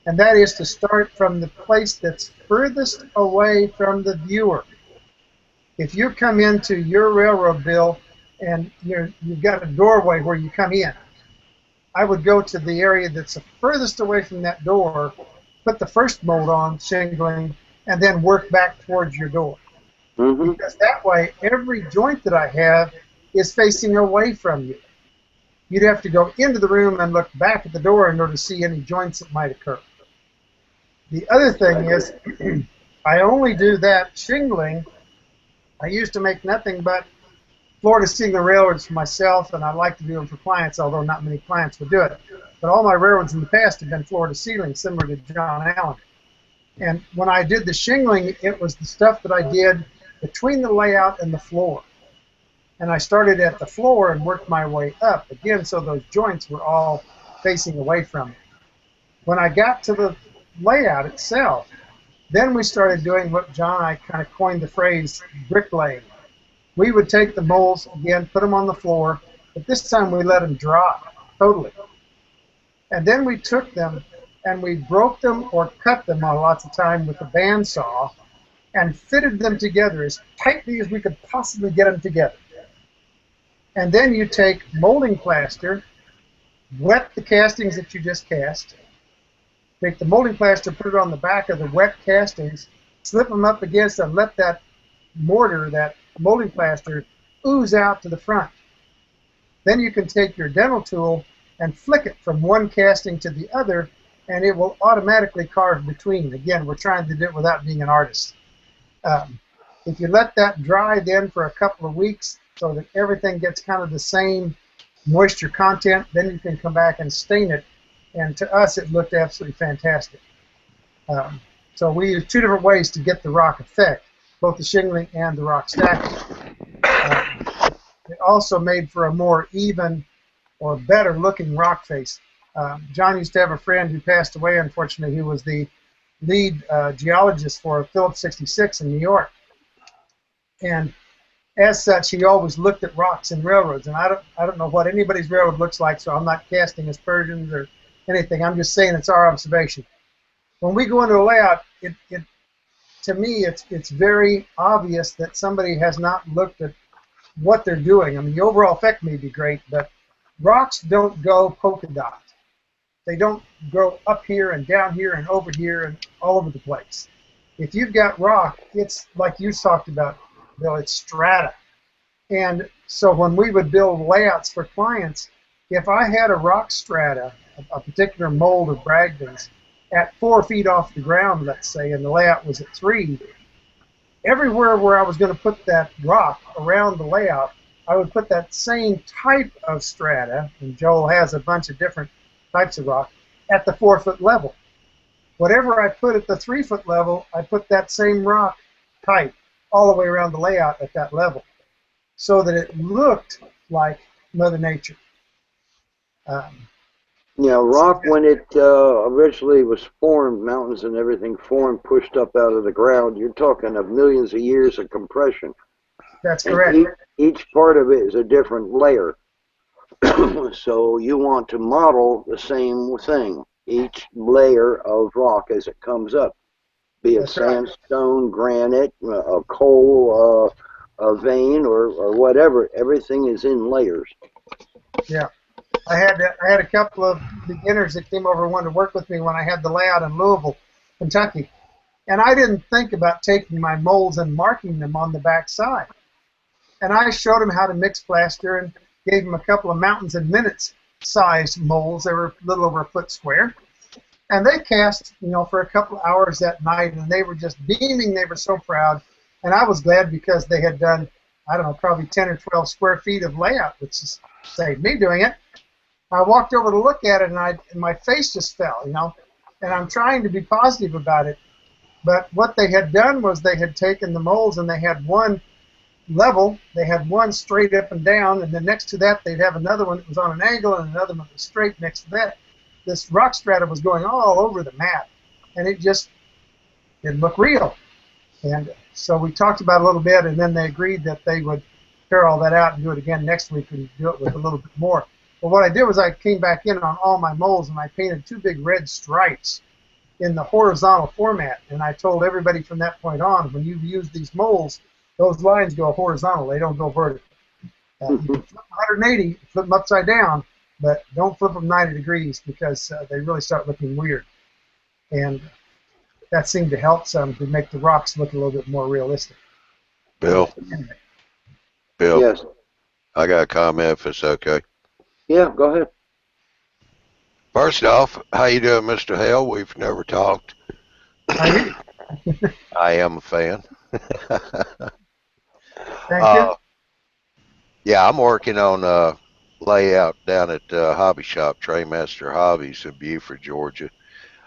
S2: and that is to start from the place that's furthest away from the viewer. If you come into your railroad bill and you've got a doorway where you come in, I would go to the area that's the furthest away from that door, put the first mold on, shingling, and then work back towards your door.
S1: Mm-hmm.
S2: Because that way, every joint that I have is facing away from you. You'd have to go into the room and look back at the door in order to see any joints that might occur. The other thing is, I only do that shingling. I used to make nothing but floor-to-ceiling railroads for myself, and I like to do them for clients, although not many clients would do it. But all my railroads in the past have been floor-to-ceiling, similar to John Allen. And when I did the shingling, it was the stuff that I did between the layout and the floor. And I started at the floor and worked my way up, again, so those joints were all facing away from me. When I got to the layout itself, then we started doing what John and I kind of coined the phrase bricklaying. We would take the molds, again, put them on the floor, but this time we let them dry totally. And then we took them and we broke them or cut them lots of time with a bandsaw and fitted them together as tightly as we could possibly get them together. And then you take molding plaster, wet the castings that you just cast, take the molding plaster, put it on the back of the wet castings, slip them up against and let that mortar, that molding plaster, ooze out to the front. Then you can take your dental tool and flick it from one casting to the other, and it will automatically carve between. Again, we're trying to do it without being an artist. If you let that dry then for a couple of weeks so that everything gets kind of the same moisture content, then you can come back and stain it. And to us, it looked absolutely fantastic. So we use 2 different ways to get the rock effect, both the shingling and the rock stacking. It also made for a more even or better looking rock face. John used to have a friend who passed away, unfortunately. He was the lead geologist for Phillips 66 in New York. And as such, he always looked at rocks and railroads. And I don't know what anybody's railroad looks like, so I'm not casting aspersions or anything. I'm just saying it's our observation. When we go into a layout, to me, it's very obvious that somebody has not looked at what they're doing. I mean, the overall effect may be great, but rocks don't go polka dot. They don't go up here and down here and over here. And all over the place. If you've got rock, it's like you talked about, Bill, it's strata. And so when we would build layouts for clients, if I had a rock strata, a particular mold of Bragdon's, at 4 feet off the ground, let's say, and the layout was at 3, everywhere where I was going to put that rock around the layout, I would put that same type of strata, and Joel has a bunch of different types of rock, at the 4-foot level. Whatever I put at the 3-foot level, I put that same rock type all the way around the layout at that level, so that it looked like Mother Nature.
S1: Rock, when it originally was formed, mountains and everything formed, pushed up out of the ground, you're talking of millions of years of compression.
S2: That's correct.
S1: And each part of it is a different layer. So you want to model the same thing, each layer of rock as it comes up, be it sandstone, granite, a coal, a vein, or whatever. Everything is in layers.
S2: Yeah. I had a couple of beginners that came over and wanted to work with me when I had the layout in Louisville, Kentucky. And I didn't think about taking my molds and marking them on the back side. And I showed them how to mix plaster and gave them a couple of mountains and minutes sized molds. They were a little over a foot square. And they cast, for a couple of hours that night, and they were just beaming. They were so proud. And I was glad because they had done, I don't know, probably 10 or 12 square feet of layout, which is saved me doing it. I walked over to look at it, and my face just fell, and I'm trying to be positive about it. But what they had done was they had taken the molds, and they had one level, they had one straight up and down, and then next to that they'd have another one that was on an angle, and another one that was straight next to that. This rock strata was going all over the map, and it just didn't look real. And so we talked about it a little bit, and then they agreed that they would tear all that out and do it again next week and do it with a little bit more. But what I did was I came back in on all my molds, and I painted 2 big red stripes in the horizontal format. And I told everybody from that point on, when you use these molds, those lines go horizontal. They don't go vertical. You can flip them 180, flip them upside down, but don't flip them 90 degrees because they really start looking weird. And that seemed to help some to make the rocks look a little bit more realistic.
S5: Bill?
S2: Anyway.
S5: Bill?
S1: Yes.
S5: I got a comment if it's okay.
S1: Yeah, go ahead.
S5: First off, how you doing, Mr. Hale? We've never talked.
S2: I
S5: am a fan.
S2: Thank you.
S5: Yeah, I'm working on a layout down at Hobby Shop, Traymaster Hobbies in Beaufort, Georgia.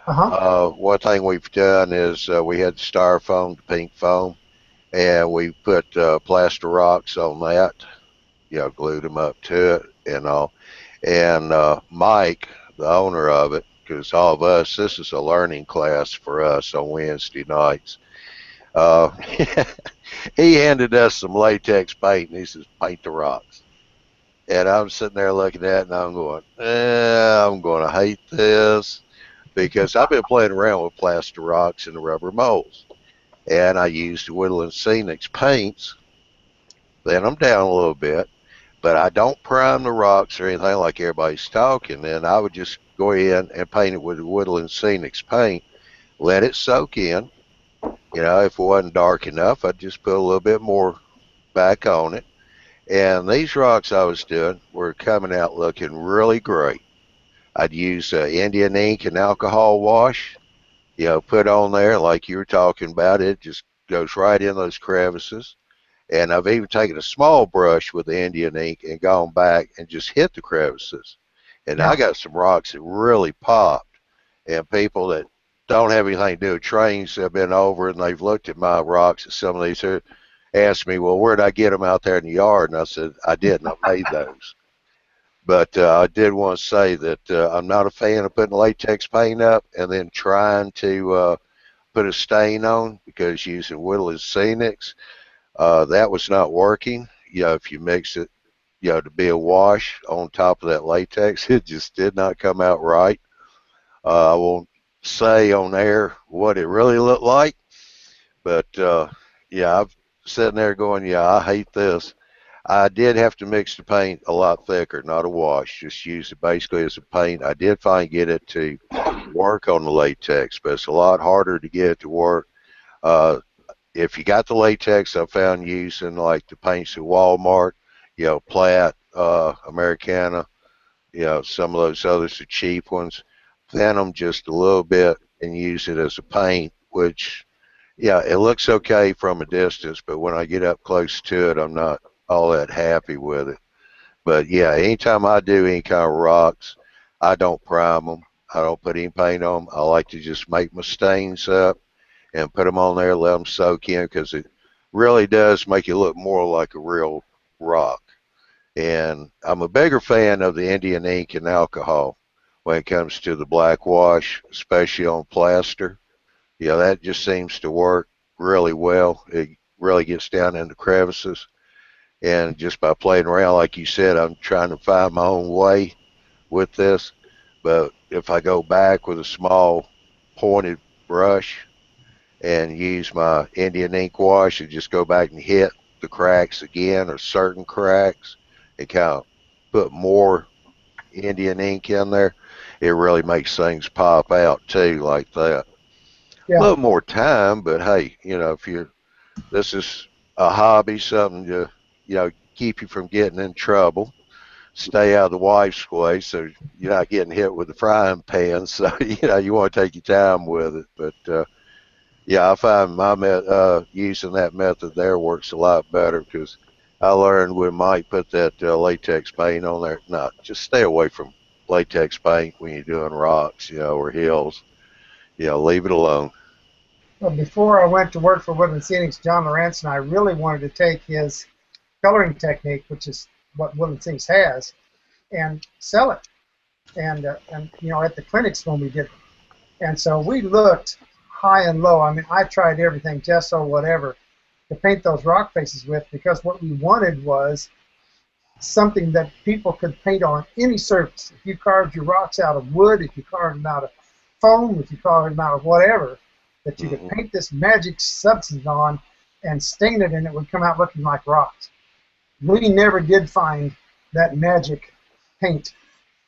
S5: One thing we've done is we had styrofoam to pink foam, and we put plaster rocks on that, glued them up to it and all. And Mike, the owner of it, because all of us, this is a learning class for us on Wednesday nights. He handed us some latex paint, and he says, paint the rocks. And I'm sitting there looking at it, and I'm going, I'm going to hate this, because I've been playing around with plaster rocks and the rubber molds. And I used Woodland Scenics paints, then I'm down a little bit, but I don't prime the rocks or anything like everybody's talking. And I would just go in and paint it with Woodland Scenics paint, let it soak in. If it wasn't dark enough, I'd just put a little bit more back on it. And these rocks I was doing were coming out looking really great. I'd use Indian ink and alcohol wash, put on there like you were talking about. It just goes right in those crevices. And I've even taken a small brush with the Indian ink and gone back and just hit the crevices. And I got some rocks that really popped. And people that don't have anything to do with trains have been over and they've looked at my rocks. Some of these here asked me, well, where'd I get them out there in the yard? And I said, I didn't. I made those. But I did want to say that I'm not a fan of putting latex paint up and then trying to put a stain on, because using Woodland Scenics, that was not working. If you mix it, to be a wash on top of that latex, it just did not come out right. I won't say on air what it really looked like, but I'm sitting there going, I hate this. I did have to mix the paint a lot thicker, not a wash. Just use it basically as a paint. I did finally get it to work on the latex, but it's a lot harder to get it to work. Uh, if you got the latex, I found using like the paints at Walmart, Platt, Americana, some of those others are cheap ones. Thin them just a little bit and use it as a paint, which, yeah, it looks okay from a distance, but when I get up close to it, I'm not all that happy with it. But yeah, anytime I do any kind of rocks, I don't prime them. I don't put any paint on them. I like to just make my stains up and put them on there, let them soak in, because it really does make it look more like a real rock. And I'm a bigger fan of the Indian ink and alcohol when it comes to the black wash, especially on plaster. Yeah, that just seems to work really well. It really gets down into crevices. And just by playing around, like you said, I'm trying to find my own way with this. But if I go back with a small pointed brush and use my Indian ink wash and just go back and hit the cracks again, or certain cracks, and kind of put more Indian ink in there, it really makes things pop out too, like that. A
S2: Yeah.
S5: little more time, but hey, if this is a hobby, something to, keep you from getting in trouble. Stay out of the wife's way, so you're not getting hit with the frying pan. So you want to take your time with it. But yeah, I find using that method there works a lot better, because I learned we might put that latex paint on there. No, just stay away from latex paint when you're doing rocks, or hills. Leave it alone.
S2: Well, before I went to work for Woodland Scenics, John Lawrence and I really wanted to take his coloring technique, which is what Woodland Scenics has, and sell it. And at the clinics when we did it. And so we looked high and low. I mean, I tried everything, gesso, whatever, to paint those rock faces with, because what we wanted was something that people could paint on any surface. If you carved your rocks out of wood, if you carved them out of foam, if you carved them out of whatever, that you could paint this magic substance on and stain it, and it would come out looking like rocks. We never did find that magic paint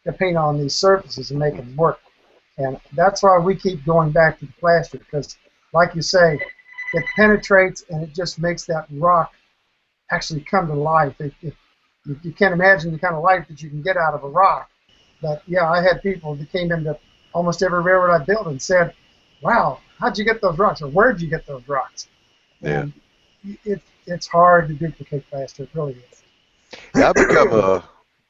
S2: to paint on these surfaces and make them work. And that's why we keep going back to the plaster, because, like you say, it penetrates and it just makes that rock actually come to life. You can't imagine the kind of life that you can get out of a rock. But yeah, I had people that came into almost every railroad I built and said, "Wow, how'd you get those rocks?" or "Where'd you get those rocks?"
S5: Yeah.
S2: And it's hard to duplicate plaster. It really is.
S5: Yeah, I've become a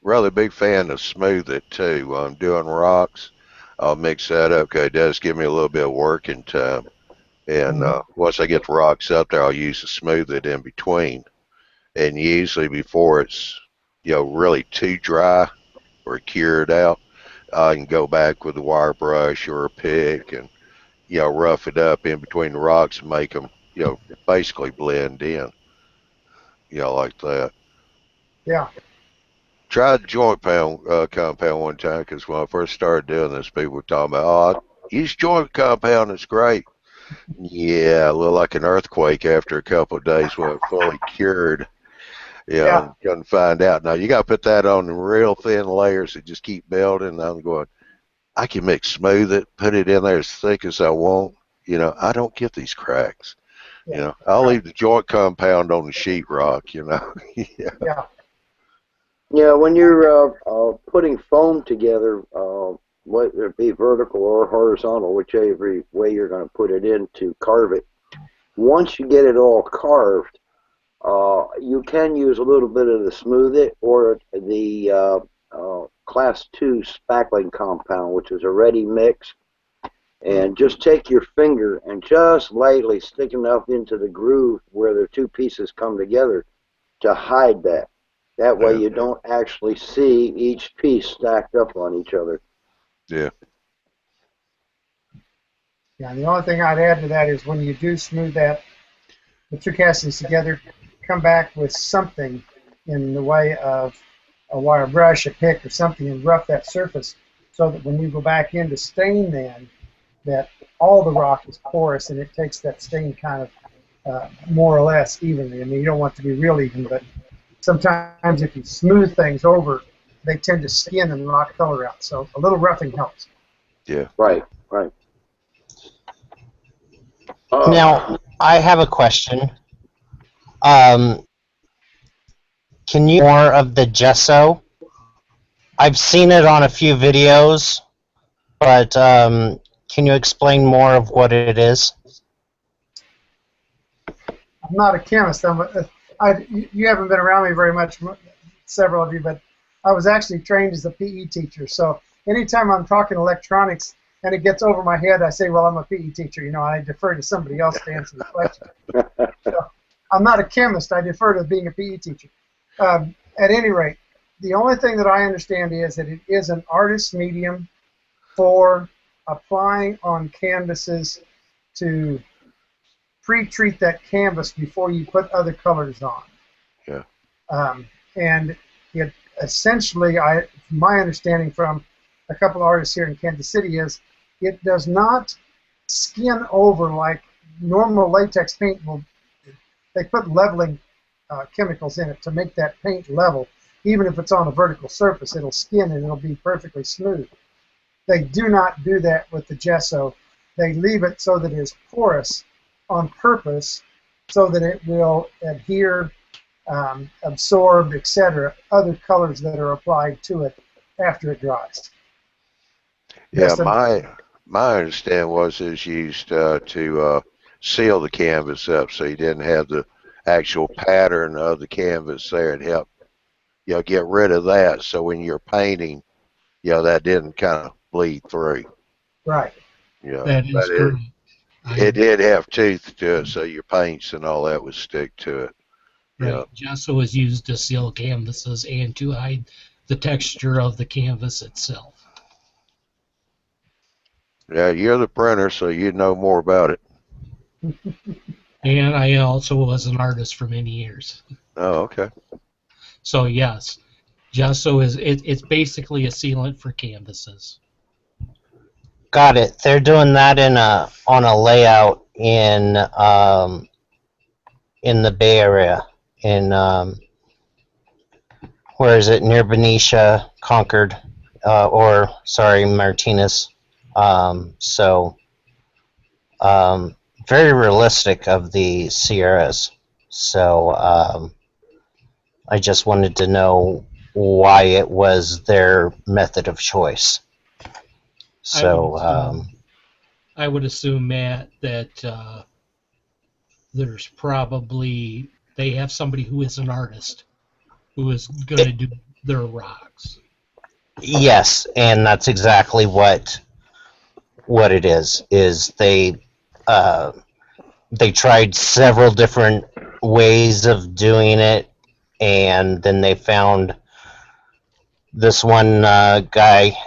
S5: really big fan of Smooth It too. While I'm doing rocks, I'll mix that up, because it does give me a little bit of working time. And once I get the rocks up there, I'll use the Smooth It in between. And usually before it's really too dry or cured out, I can go back with a wire brush or a pick and rough it up in between the rocks and make them basically blend in, like that.
S2: Yeah.
S5: Tried joint pound compound one time, because when I first started doing this, people were talking about, use joint compound, it's great. Yeah, it looked like an earthquake after a couple of days when it fully cured.
S2: Yeah.
S5: And couldn't find out. Now you got to put that on in real thin layers that just keep building. And I'm going, I can mix Smooth It, put it in there as thick as I want. I don't get these cracks.
S2: Yeah.
S5: I'll leave the joint compound on the sheetrock. Yeah.
S2: Yeah.
S1: Yeah, when you're putting foam together, whether it be vertical or horizontal, whichever way you're going to put it in to carve it, once you get it all carved, you can use a little bit of the Smooth It or the Class 2 spackling compound, which is a ready mix, and just take your finger and just lightly stick enough into the groove where the two pieces come together to hide that. That way you don't actually see each piece stacked up on each other.
S5: Yeah.
S2: Yeah. And the only thing I'd add to that is when you do smooth that, put your castings together, come back with something in the way of a wire brush, a pick, or something, and rough that surface so that when you go back in to stain, then that all the rock is porous and it takes that stain kind of more or less evenly. I mean, you don't want it to be real even, but sometimes if you smooth things over, they tend to skin and knock color out. So a little roughing helps.
S5: Yeah.
S1: Right. Right.
S6: Now, I have a question. Um, can you more of the gesso? I've seen it on a few videos, but can you explain more of what it is?
S2: I'm not a chemist. You haven't been around me very much, several of you, but I was actually trained as a PE teacher. So anytime I'm talking electronics and it gets over my head, I say, well, I'm a PE teacher. You know, I defer to somebody else to answer the question. So I'm not a chemist. I defer to being a PE teacher. At any rate, the only thing that I understand is that it is an artist's medium for applying on canvases to pre-treat that canvas before you put other colors on.
S5: Yeah.
S2: And it essentially, my understanding from a couple of artists here in Kansas City is it does not skin over like normal latex paint will. They put leveling chemicals in it to make that paint level. Even if it's on a vertical surface, it'll skin and it'll be perfectly smooth. They do not do that with the gesso. They leave it so that it is porous on purpose so that it will adhere, absorb, etc., other colors that are applied to it after it dries.
S5: Yeah, my understanding was it's used to seal the canvas up so you didn't have the actual pattern of the canvas there. It helped, get rid of that so when you're painting, that didn't kind of bleed through.
S2: Right.
S4: That is
S5: but
S4: correct.
S5: it did have teeth to it, so your paints and all that would stick to it.
S4: Right. Gesso is used to seal canvases and to hide the texture of the canvas itself.
S5: Yeah, you're the printer, so you know more about it.
S4: And I also was an artist for many years.
S5: Oh, okay.
S4: So yes, gesso it's basically a sealant for canvases.
S6: Got it. They're doing that on a layout in the Bay Area in where is it, near Benicia, Concord, or sorry, Martinez. So very realistic of the Sierras. So I just wanted to know why it was their method of choice. So
S4: I would assume, Matt, that there's probably they have somebody who is an artist who is going to do their rocks.
S6: yes, and that's exactly what it is. Is they tried several different ways of doing it, and then they found this one guy,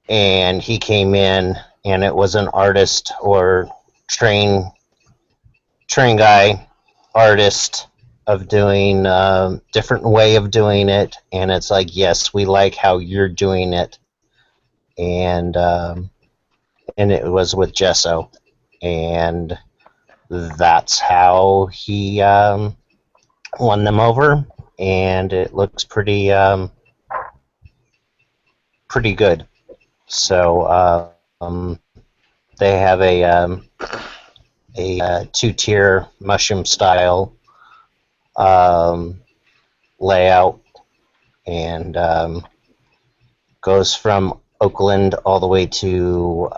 S6: and he came in, and it was an artist or train guy, artist of doing different way of doing it, and it's like, yes, we like how you're doing it, and it was with gesso, and that's how he won them over, and it looks pretty pretty good. So they have a two-tier mushroom style layout, and goes from Oakland all the way to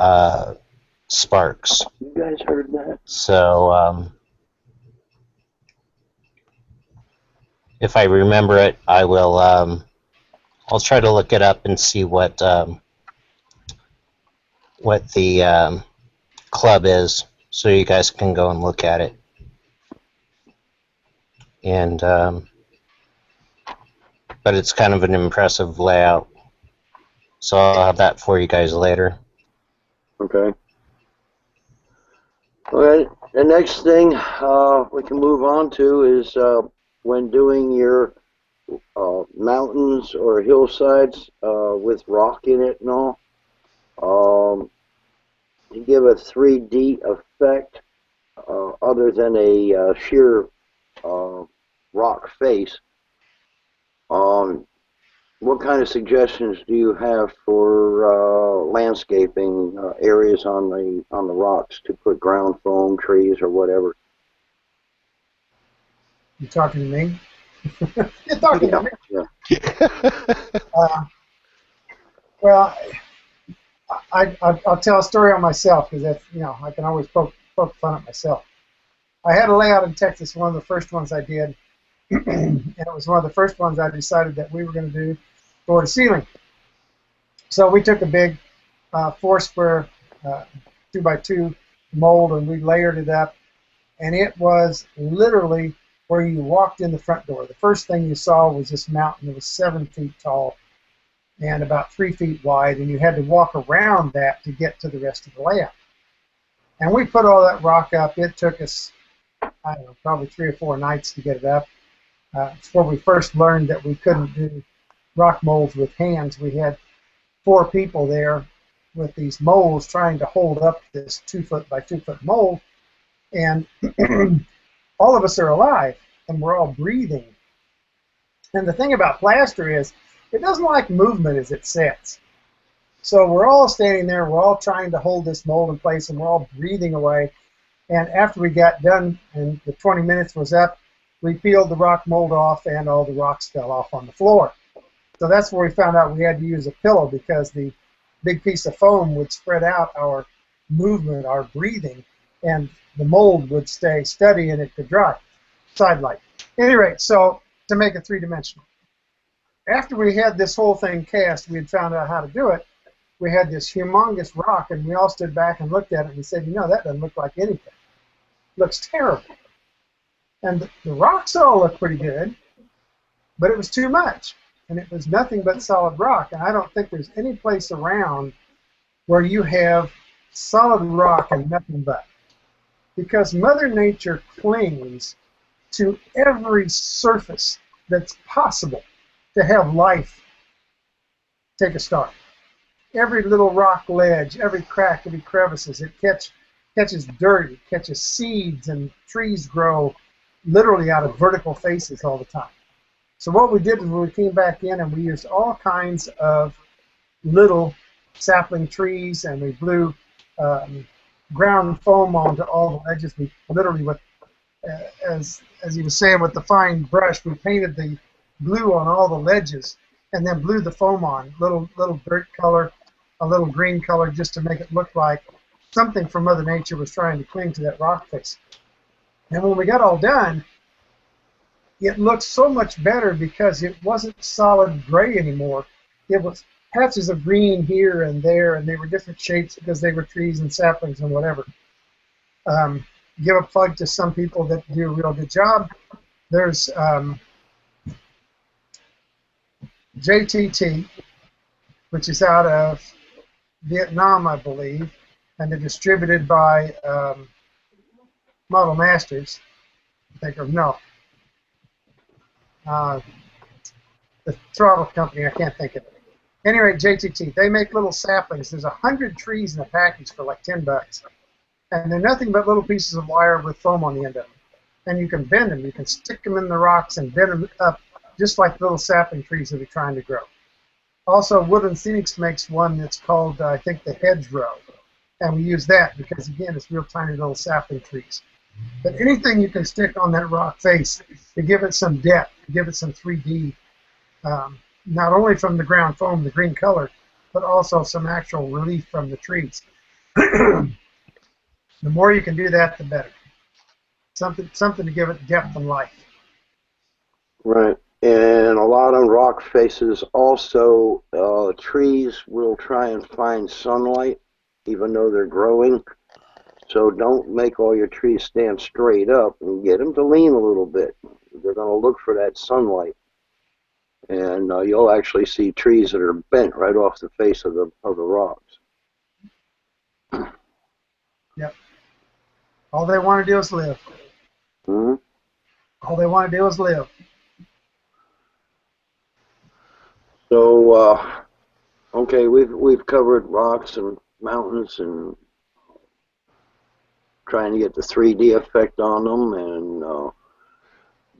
S6: Sparks.
S1: You guys heard that?
S6: So if I remember it, I will. I'll try to look it up and see what the club is, so you guys can go and look at it. And but it's kind of an impressive layout, so I'll have that for you guys later.
S1: Okay. All right. The next thing we can move on to is when doing your mountains or hillsides with rock in it and all. To give a 3D effect other than a sheer rock face, Um, what kind of suggestions do you have for landscaping areas on the rocks to put ground foam, trees, or whatever?
S2: You talking to me? You're talking to
S1: Yeah,
S2: me.
S1: yeah.
S2: Uh, well, I'll tell a story on myself because that's, I can always poke fun at myself. I had a layout in Texas, one of the first ones I did, and it was one of the first ones I decided that we were going to do floor to ceiling. So we took a big 4 square 2x2 mold and we layered it up, and it was literally where you walked in the front door. The first thing you saw was this mountain that was 7 feet tall and about 3 feet wide, and you had to walk around that to get to the rest of the layout. And we put all that rock up. It took us, I don't know, probably 3 or 4 nights to get it up. It's where we first learned that we couldn't do rock molds with hands. We had 4 people there with these molds trying to hold up this 2 foot by 2 foot mold, and all of us are alive and we're all breathing. And the thing about plaster is it doesn't like movement as it sets. So we're all standing there, we're all trying to hold this mold in place, and we're all breathing away. And after we got done and the 20 minutes was up, we peeled the rock mold off and all the rocks fell off on the floor. So that's where we found out we had to use a pillow because the big piece of foam would spread out our movement, our breathing, and the mold would stay steady and it could dry. Sidelight. At any rate, so to make it three-dimensional. After we had this whole thing cast, we had found out how to do it. We had this humongous rock, and we all stood back and looked at it and said, that doesn't look like anything. It looks terrible. And the rocks all look pretty good, but it was too much. And it was nothing but solid rock. And I don't think there's any place around where you have solid rock and nothing but. Because Mother Nature clings to every surface that's possible to have life take a start. Every little rock ledge, every crack, every crevices, it catches dirt, it catches seeds, and trees grow literally out of vertical faces all the time. So what we did was we came back in and we used all kinds of little sapling trees, and we blew ground foam onto all the ledges. We literally, with as he was saying, with the fine brush, we painted the glue on all the ledges and then blew the foam on, little dirt color, a little green color, just to make it look like something from Mother Nature was trying to cling to that rock face. And when we got all done, it looked so much better because it wasn't solid gray anymore. It was patches of green here and there, and they were different shapes because they were trees and saplings and whatever. Give a plug to some people that do a real good job. There's JTT, which is out of Vietnam, I believe, and they're distributed by Model Masters. I think, or no, the throttle company. I can't think of it. Anyway, JTT. They make little saplings. There's 100 trees in a package for like $10, and they're nothing but little pieces of wire with foam on the end of them. And you can bend them. You can stick them in the rocks and bend them up just like little sapling trees that are trying to grow. Also, Woodland Scenics makes one that's called, I think, the hedgerow. And we use that because, again, it's real tiny little sapling trees. But anything you can stick on that rock face to give it some depth, to give it some 3D, not only from the ground foam, the green color, but also some actual relief from the trees. The more you can do that, the better. Something to give it depth and life.
S1: Right. And a lot on rock faces also, trees will try and find sunlight even though they're growing. So don't make all your trees stand straight up, and get them to lean a little bit. They're going to look for that sunlight. And you'll actually see trees that are bent right off the face of the rocks.
S2: Yep. All they want to do is live.
S1: Mm-hmm.
S2: All they want to do is live.
S1: So, okay, we've covered rocks and mountains and trying to get the 3D effect on them, and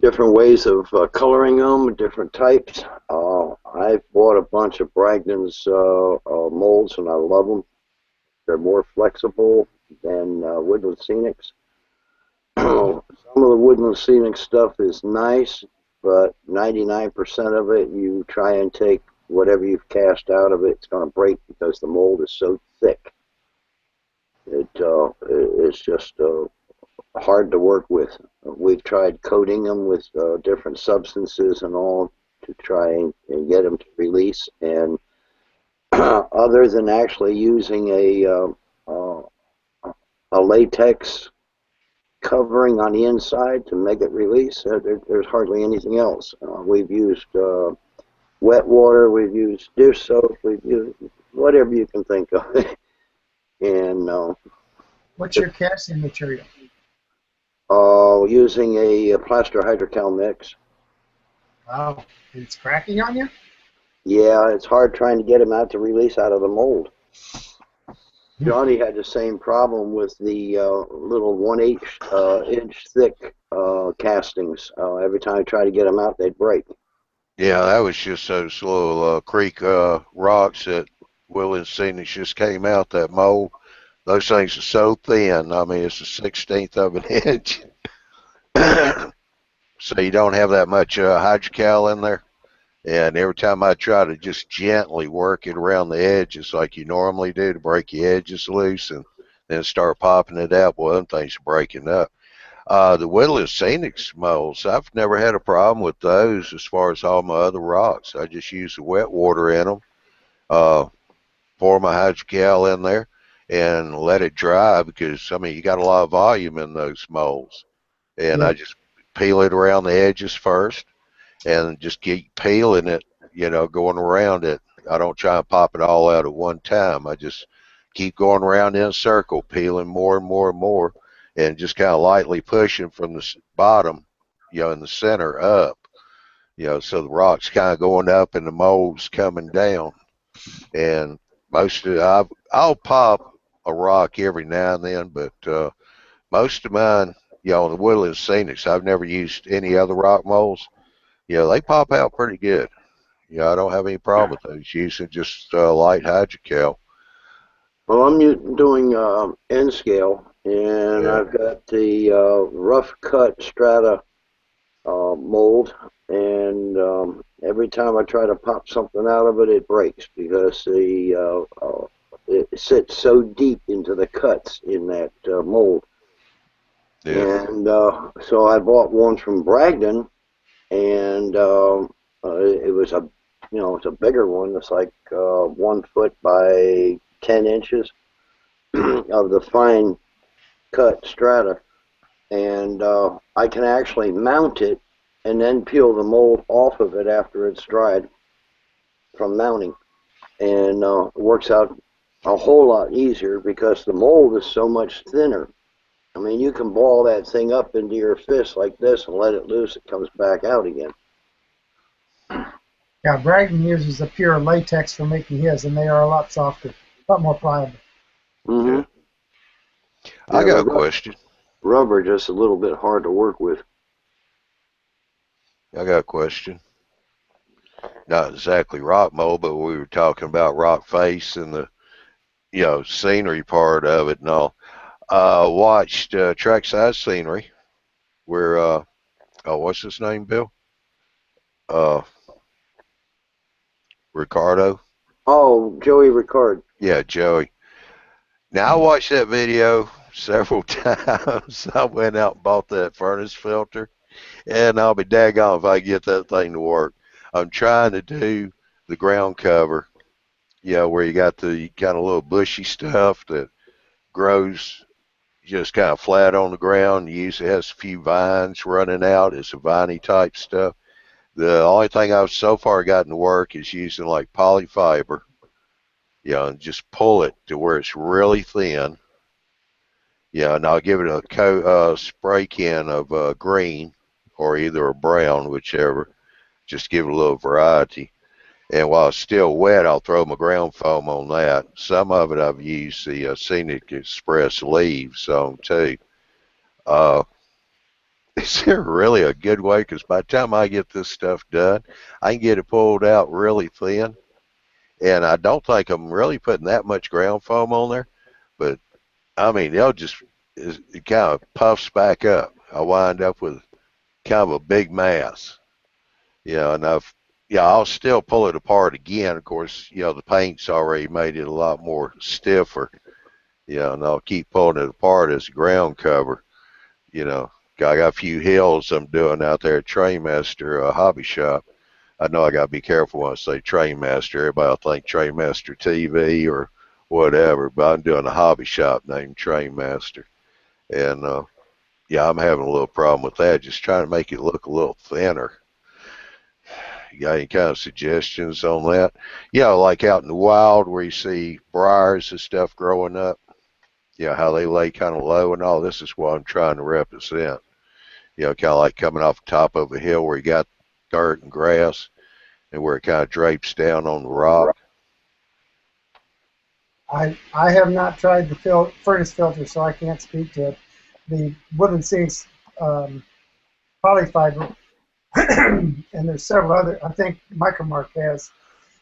S1: different ways of coloring them, different types. I bought a bunch of Bragdon's molds, and I love them. They're more flexible than Woodland Scenics. Some of the Woodland Scenic stuff is nice, but 99% of it, you try and take whatever you've cast out of it, it's going to break because the mold is so thick. It's just hard to work with. We've tried coating them with different substances and all to try and get them to release. And other than actually using a latex covering on the inside to make it release, there's hardly anything else. We've used wet water, we've used dish soap, we've used whatever you can think of. And
S2: What's your casting material?
S1: using a plaster hydrocal mix.
S2: Wow, it's cracking on you?
S1: Yeah, it's hard trying to get them out to release out of the mold. Johnny had the same problem with the little 1/8 inch thick castings. Every time I tried to get them out, they'd break.
S5: Yeah, that was just those little creek rocks that Willie and Scenic just came out, that mold. Those things are so thin. I mean, it's a 16th of an inch. So you don't have that much hydrocal in there. And every time I try to just gently work it around the edges like you normally do to break the edges loose and then start popping it out, well, them things are breaking up. The Woodland Scenics molds, I've never had a problem with those as far as all my other rocks. I just use the wet water in them, pour my hydrocal in there, and let it dry because, I mean, you got a lot of volume in those molds. And
S2: Yeah.
S5: I just peel it around the edges first and just keep peeling it, going around it. I don't try and pop it all out at one time. I just keep going around in a circle, peeling more and more and more, and just kind of lightly pushing from the bottom, in the center up, so the rock's kind of going up and the mold's coming down. And I'll pop a rock every now and then, but most of mine, the Woodland Scenics, I've never used any other rock molds. They pop out pretty good. I don't have any problem with those, using just light hydrocal.
S1: Well, I'm doing N scale, and
S5: Yeah.
S1: I've got the rough cut strata mold, and every time I try to pop something out of it, it breaks because it sits so deep into the cuts in that mold.
S5: Yeah.
S1: And so I bought one from Bragdon, and it was it's a bigger one. It's like 1 foot by 10 inches of the fine cut strata, and I can actually mount it and then peel the mold off of it after it's dried from mounting, and it works out a whole lot easier because the mold is so much thinner. I mean, you can ball that thing up into your fist like this and let it loose. It comes back out again.
S2: Yeah, Bragdon uses a pure latex for making his, and they are a lot softer, a lot more pliable.
S1: Mm-hmm.
S5: Yeah. I got a question.
S1: Rubber just a little bit hard to work with.
S5: I got a question. Not exactly rock mold, but we were talking about rock face and the scenery part of it and all. Watched trackside scenery where what's his name, Bill? Uh, Ricardo.
S1: Oh, Joey Ricard.
S5: Yeah, Joey. Now I watched that video several times. I went out and bought that furnace filter, and I'll be daggone if I get that thing to work. I'm trying to do the ground cover, where you got the kind of little bushy stuff that grows just kind of flat on the ground. Usually has a few vines running out. It's a viney type stuff. The only thing I've so far gotten to work is using like polyfiber, and just pull it to where it's really thin. And I'll give it a spray can of green or either a brown, whichever. Just give it a little variety. And while it's still wet, I'll throw my ground foam on that. Some of it I've used the Scenic Express leaves on too. is there really a good way? Because by the time I get this stuff done, I can get it pulled out really thin. And I don't think I'm really putting that much ground foam on there. But, I mean, it kind of puffs back up. I wind up with kind of a big mass. And I'll still pull it apart again. Of course, the paint's already made it a lot more stiffer. And I'll keep pulling it apart as a ground cover. I got a few hills I'm doing out there at Trainmaster Hobby Shop. I know I got to be careful when I say Trainmaster. Everybody will think Trainmaster TV or whatever, but I'm doing a hobby shop named Trainmaster. And, I'm having a little problem with that, just trying to make it look a little thinner. You got any kind of suggestions on that? Like out in the wild where you see briars and stuff growing up, how they lay kind of low and all. This is what I'm trying to represent. Kind of like coming off the top of a hill where you got dirt and grass and where it kind of drapes down on the rock.
S2: I have not tried the furnace filter, so I can't speak to it. The Wooden Sinks polyfiber, and there's several other. I think Micromark has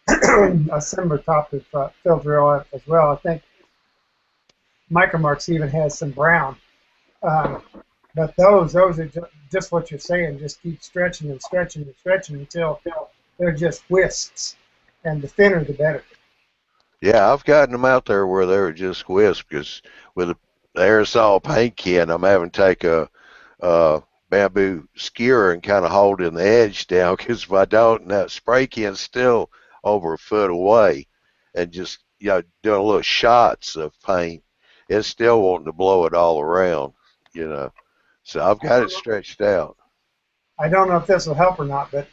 S2: a similar type of filter on it as well. I think Micromarks even has some brown. But those are just what you're saying. Just keep stretching and stretching and stretching until they're just wisps. And the thinner, the better.
S5: Yeah, I've gotten them out there where they were just wisps, because with the aerosol paint can, I'm having to take a bamboo skewer and kind of holding the edge down, because if I don't, and that spray can's still over a foot away, and just doing little shots of paint, it's still wanting to blow it all around. So I've got it stretched out.
S2: I don't know if this will help or not, but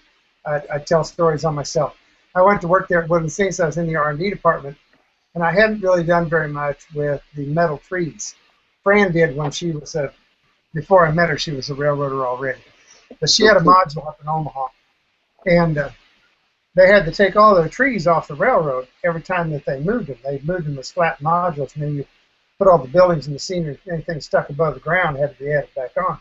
S2: I tell stories on myself. I went to work there at Wooden Sinks. I was in the R&D department, and I hadn't really done very much with the metal trees. Fran did when she was before I met her, she was a railroader already. But she had a module up in Omaha, and they had to take all their trees off the railroad every time that they moved them. They moved them as flat modules, and then you put all the buildings and the scenery, anything stuck above the ground had to be added back on.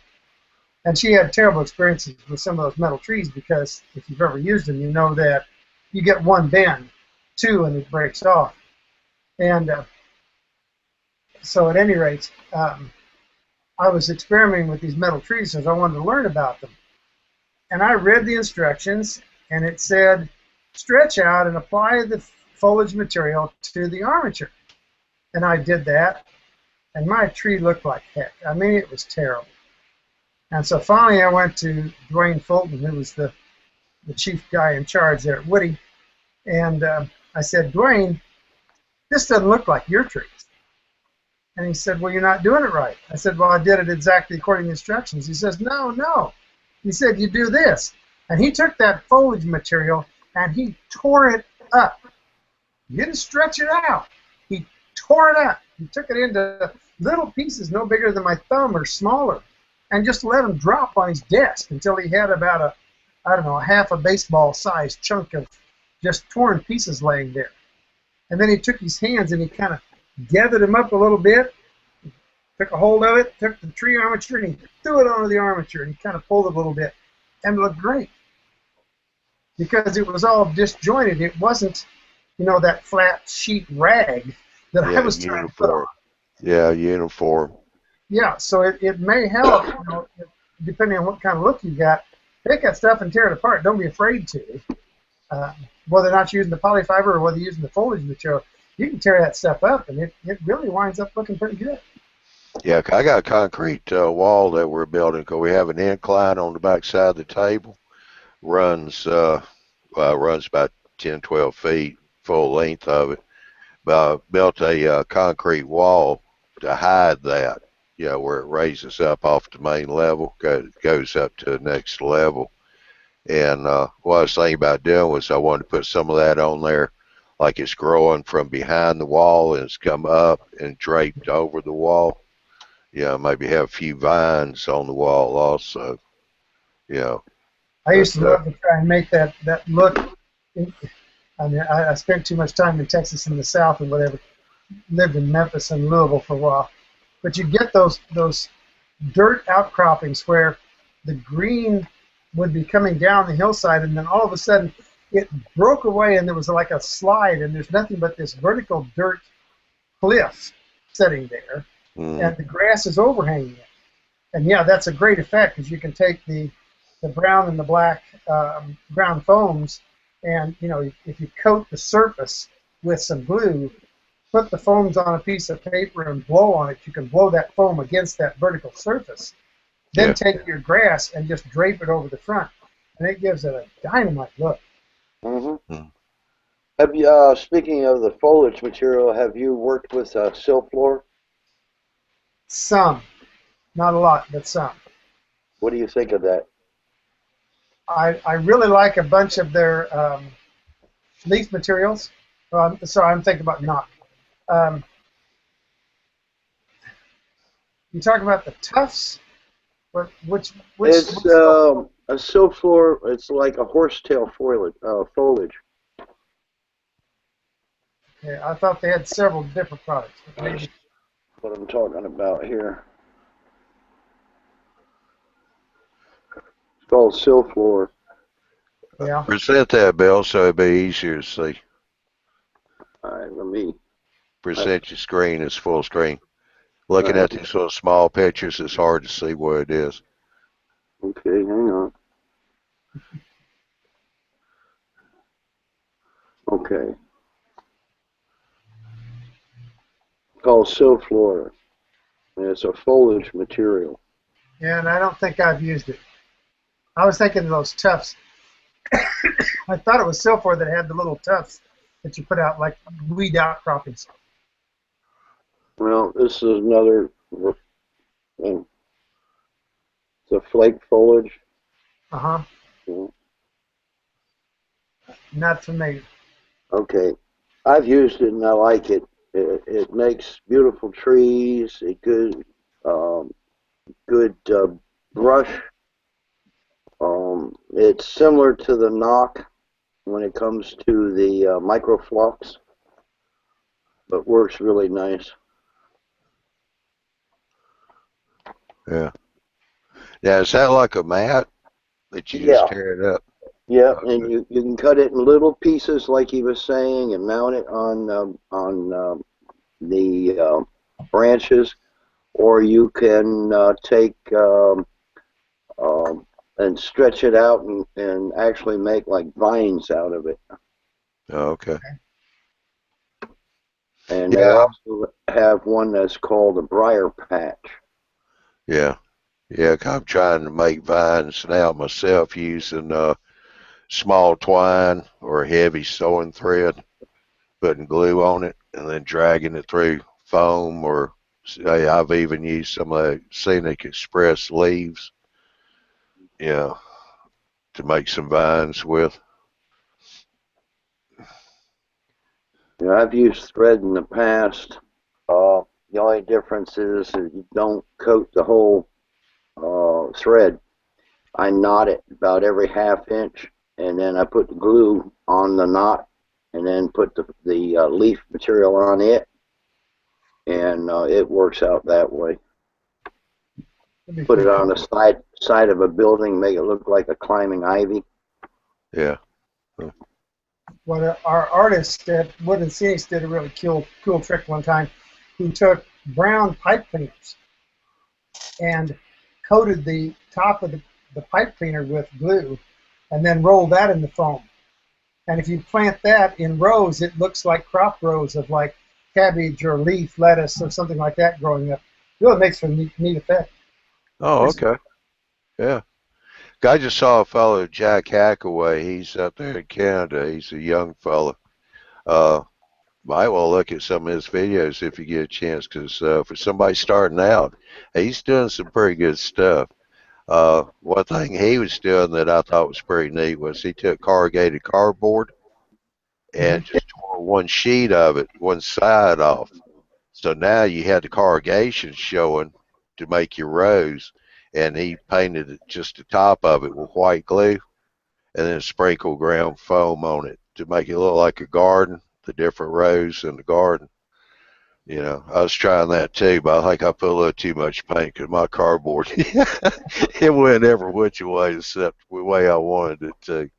S2: And she had terrible experiences with some of those metal trees, because if you've ever used them, you know that you get one bend, two, and it breaks off. And so at any rate, I was experimenting with these metal trees because I wanted to learn about them. And I read the instructions, and it said, stretch out and apply the foliage material to the armature. And I did that, and my tree looked like heck. I mean, it was terrible. And so finally I went to Dwayne Fulton, who was the chief guy in charge there at Woody, and I said, Dwayne, this doesn't look like your trees. And he said, well, you're not doing it right. I said, well, I did it exactly according to instructions. He says, no. He said, you do this. And he took that foliage material and he tore it up. He didn't stretch it out. He tore it up. He took it into little pieces no bigger than my thumb or smaller, and just let them drop on his desk until he had about a half a baseball-sized chunk of just torn pieces laying there. And then he took his hands and he kind of gathered them up a little bit, took a hold of it, took the tree armature, and he threw it onto the armature, and he kind of pulled it a little bit, and it looked great. Because it was all disjointed. It wasn't, that flat sheet rag that I was trying to put on.
S5: Yeah, uniform.
S2: Yeah, so it may help, depending on what kind of look you got. Take that stuff and tear it apart. Don't be afraid to. Whether or not you're using the polyfiber or whether you're using the foliage material, you can tear that stuff up, and it really winds up looking pretty good.
S5: Yeah, I got a concrete wall that we're building, because we have an incline on the back side of the table. Runs about 10, 12 feet, full length of it. But I built a concrete wall to hide that, where it raises up off the main level, goes up to the next level. And what I was thinking about doing was I wanted to put some of that on there, like it's growing from behind the wall and it's come up and draped over the wall. Maybe have a few vines on the wall also.
S2: I used to love to try and make that look. I mean, I spent too much time in Texas in the South and whatever. Lived in Memphis and Louisville for a while. But you get those dirt outcroppings where the green would be coming down the hillside, and then all of a sudden it broke away, and there was like a slide, and there's nothing but this vertical dirt cliff sitting there, and the grass is overhanging it. And yeah, that's a great effect because you can take the brown and the black ground foams, and if you coat the surface with some glue, put the foams on a piece of paper and blow on it, you can blow that foam against that vertical surface. Then take your grass and just drape it over the front, and it gives it a dynamite look.
S1: Mm-hmm. Have you, speaking of the foliage material, have you worked with Silflor?
S2: Some, not a lot, but some.
S1: What do you think of that?
S2: I really like a bunch of their leaf materials. Sorry, I'm thinking about knot. You talking about the tufts? Which
S1: It's a Silflor. It's like a horsetail foliage.
S2: Yeah, I thought they had several different products. But maybe.
S1: What I'm talking about here. It's called Silflor.
S2: Yeah.
S5: Present that, Bill, so it'd be easier to see.
S1: All right, let me
S5: present your screen as full screen. Looking at these little small pictures, it's hard to see what it is.
S1: Okay, hang on. Okay. It's called Silflor, and it's a foliage material.
S2: Yeah, and I don't think I've used it. I was thinking of those tufts. I thought it was Silflor that had the little tufts that you put out, like weed outcroppings.
S1: Well, this is another. It's a flake foliage.
S2: Uh-huh.
S1: Yeah.
S2: Not familiar.
S1: Okay. I've used it and I like it. It makes beautiful trees. It good brush. It's similar to the knock when it comes to the microflux, but works really nice.
S5: Yeah. Now, is that like a mat that you just tear it up?
S1: Yeah, and you can cut it in little pieces, like he was saying, and mount it on the branches, or you can take and stretch it out and actually make like vines out of it.
S5: Oh, okay.
S1: And they also have one that's called a briar patch.
S5: Yeah. Yeah, I'm trying to make vines now myself using small twine or heavy sewing thread, putting glue on it, and then dragging it through foam, or I've even used some of the Scenic Express leaves, to make some vines with.
S1: I've used thread in the past. The only difference is that you don't coat the whole thread. I knot it about every half inch, and then I put the glue on the knot, and then put the leaf material on it, and it works out that way. Put it on the side of a building, make it look like a climbing ivy.
S5: Yeah.
S2: Well, our artist at Wood and Scenics did a really cool trick one time. He took brown pipe cleaners and coated the top of the pipe cleaner with glue, and then rolled that in the foam. And if you plant that in rows, it looks like crop rows of like cabbage or leaf lettuce or something like that growing up. It really makes for a neat effect.
S5: Oh, okay. Yeah. I just saw a fellow, Jack Hackaway. He's up there in Canada. He's a young fellow. Might well look at some of his videos if you get a chance, because for somebody starting out, he's doing some pretty good stuff. One thing he was doing that I thought was pretty neat was he took corrugated cardboard and just tore one sheet of it, one side off. So now you had the corrugation showing to make your rows, and he painted just the top of it with white glue and then sprinkled ground foam on it to make it look like a garden, the different rows in the garden. You know, I was trying that too, but I think I put a little too much paint because my cardboard it went every which way except the way I wanted it to.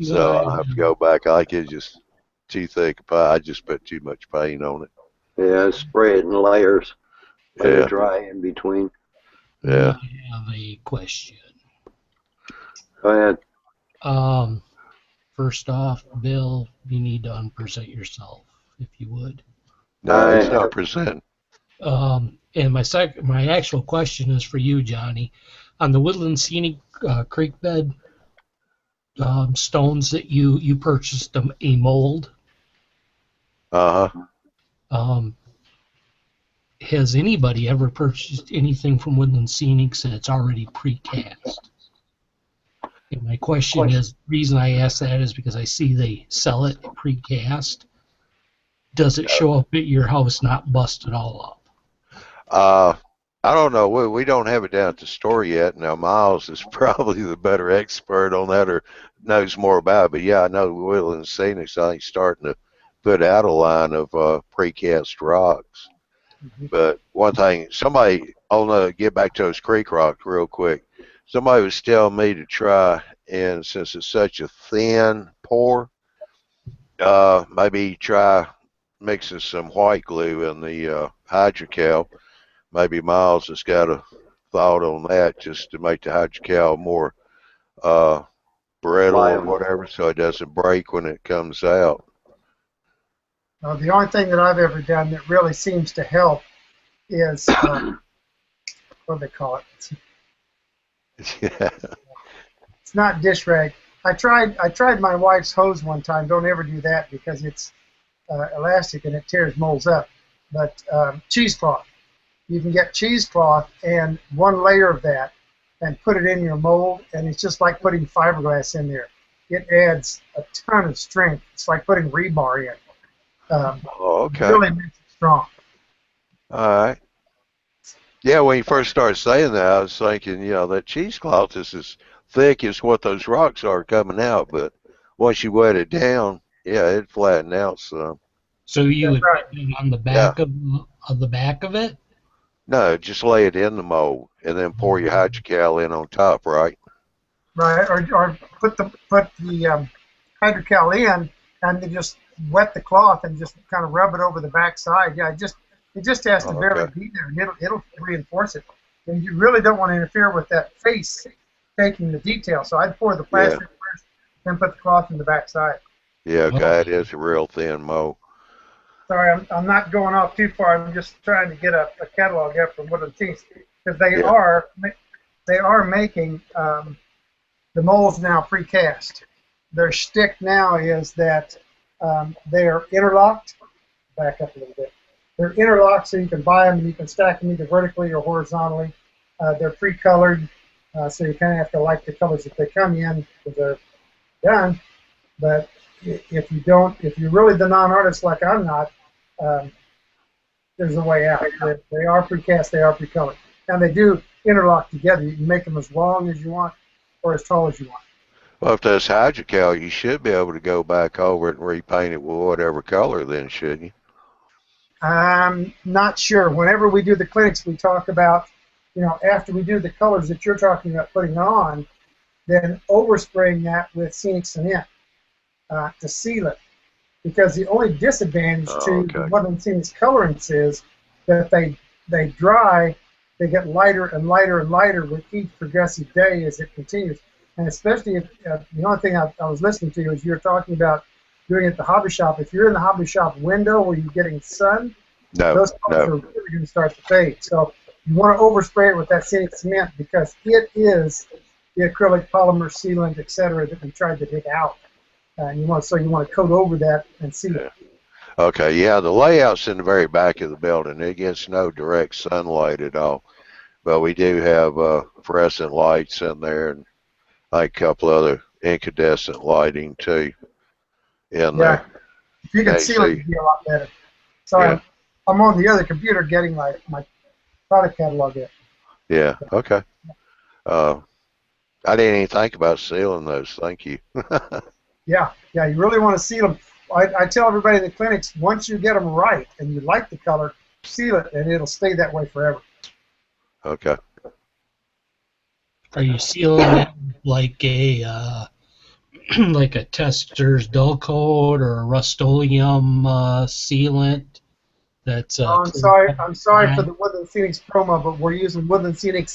S5: So
S4: I,
S5: I have to go back. I like it just too thick. I just put too much paint on it.
S1: Yeah, spray it in layers. Let it
S5: Yeah,
S1: dry in between.
S5: yeah.
S4: I have a question.
S1: Go ahead.
S4: Um, First off, Bill, you need to unpresent yourself, if you would.
S5: No,
S1: I
S5: he's not
S1: have
S5: presenting.
S4: And my actual question is for you, Johnny. On the Woodland Scenic Creek bed stones that you purchased a mold.
S5: Uh-huh.
S4: Um, has anybody ever purchased anything from Woodland Scenics that's already precast? And my question
S1: question.
S4: is, the reason I ask that is because I see they sell it precast. Does it show up at your house not busted all up?
S5: Uh, I don't know. We don't have it down at the store yet. Now, Miles is probably the better expert on that or knows more about it. But yeah, I know Will and Scenics, I think, starting to put out a line of precast rocks. But one thing, somebody, I'll get back to those creek rocks real quick. Somebody was telling me to try, and since it's such a thin pour, maybe try mixing some white glue in the hydrocal. Maybe Miles has got a thought on that just to make the hydrocal more uh, brittle or
S1: Pliable.
S5: whatever so it doesn't break when it comes out.
S2: The only thing that I've ever done that really seems to help is what do they call it?
S5: Yeah.
S2: It's not dish rag. I tried my wife's hose one time. Don't ever do that because it's elastic and it tears molds up. But cheesecloth. You can get cheesecloth and one layer of that and put it in your mold, and it's just like putting fiberglass in there. It adds a ton of strength. It's like putting rebar in.
S5: Oh,
S2: It
S5: okay.
S2: really makes it strong.
S5: All right. Yeah, when you first started saying that, I was thinking, that cheesecloth is as thick as what those rocks are coming out, but once you wet it down, yeah, it flattened out some.
S4: So you
S2: That's
S4: would
S2: right.
S4: put it on the
S5: Yeah.
S4: back of the back of it?
S5: No, just lay it in the mold and then pour your hydrocal in on top, right?
S2: Right, or put the hydrocal in and then just wet the cloth and just kind of rub it over the back side. Yeah, it just has to
S5: Oh,
S2: barely
S5: okay.
S2: be there, and it'll reinforce it. And you really don't want to interfere with that face taking the detail. So I'd pour the
S5: Yeah.
S2: plaster first, then put the cloth in the back side.
S5: Yeah, okay. It
S4: Okay.
S5: is a real thin mold.
S2: Sorry, I'm not going off too far. I'm just trying to get a catalog up from Woodland Teeth because
S5: Yeah.
S2: they are making the molds now precast. Their shtick now is that they're interlocked. Back up a little bit. They're interlocked, so you can buy them and you can stack them either vertically or horizontally. They're pre-colored, so you kind of have to like the colors that they come in because they're done. But if you don't, if you're really the non-artist like I'm not, um, there's a way out. They are precast, they are pre-colored, and they do interlock together. You can make them as long as you want or as tall as you want.
S5: Well, if that's hydrocal, you should be able to go back over it and repaint it with whatever color then, shouldn't you?
S2: I'm not sure. Whenever we do the clinics, we talk about, after we do the colors that you're talking about putting on, then overspraying that with scenic cement to seal it. Because the only disadvantage
S5: Oh,
S2: to the
S5: okay.
S2: Woodland Scenics colorants is that they dry, they get lighter and lighter and lighter with each progressive day as it continues. And especially if the only thing I was listening to is you're talking about doing it at the hobby shop. If you're in the hobby shop window where you're getting sun,
S5: No,
S2: those colors
S5: no.
S2: are really going to start to fade. So you want to overspray it with that scenic cement because it is the acrylic polymer sealant, etc., that we tried to take out. And you want to coat over that and seal it.
S5: Yeah. Okay, yeah, the layout's in the very back of the building. It gets no direct sunlight at all. But we do have fluorescent lights in there and like a couple other incandescent lighting too in
S2: Yeah,
S5: there.
S2: if you could
S5: Hey,
S2: seal it,
S5: see,
S2: it'd be a lot better. Sorry,
S5: yeah,
S2: I'm on the other computer getting my product catalog in.
S5: yeah, okay. Uh, I didn't even think about sealing those. Thank you.
S2: Yeah, you really want to seal them. I tell everybody in the clinics, once you get them right and you like the color, seal it, and it'll stay that way forever.
S5: Okay.
S4: Are you sealing it like a like a tester's dull coat or a Rust-Oleum sealant? That's
S2: Oh,
S4: clear
S2: I'm sorry for
S4: black?
S2: the Woodland Scenics promo, but we're using Woodland Scenic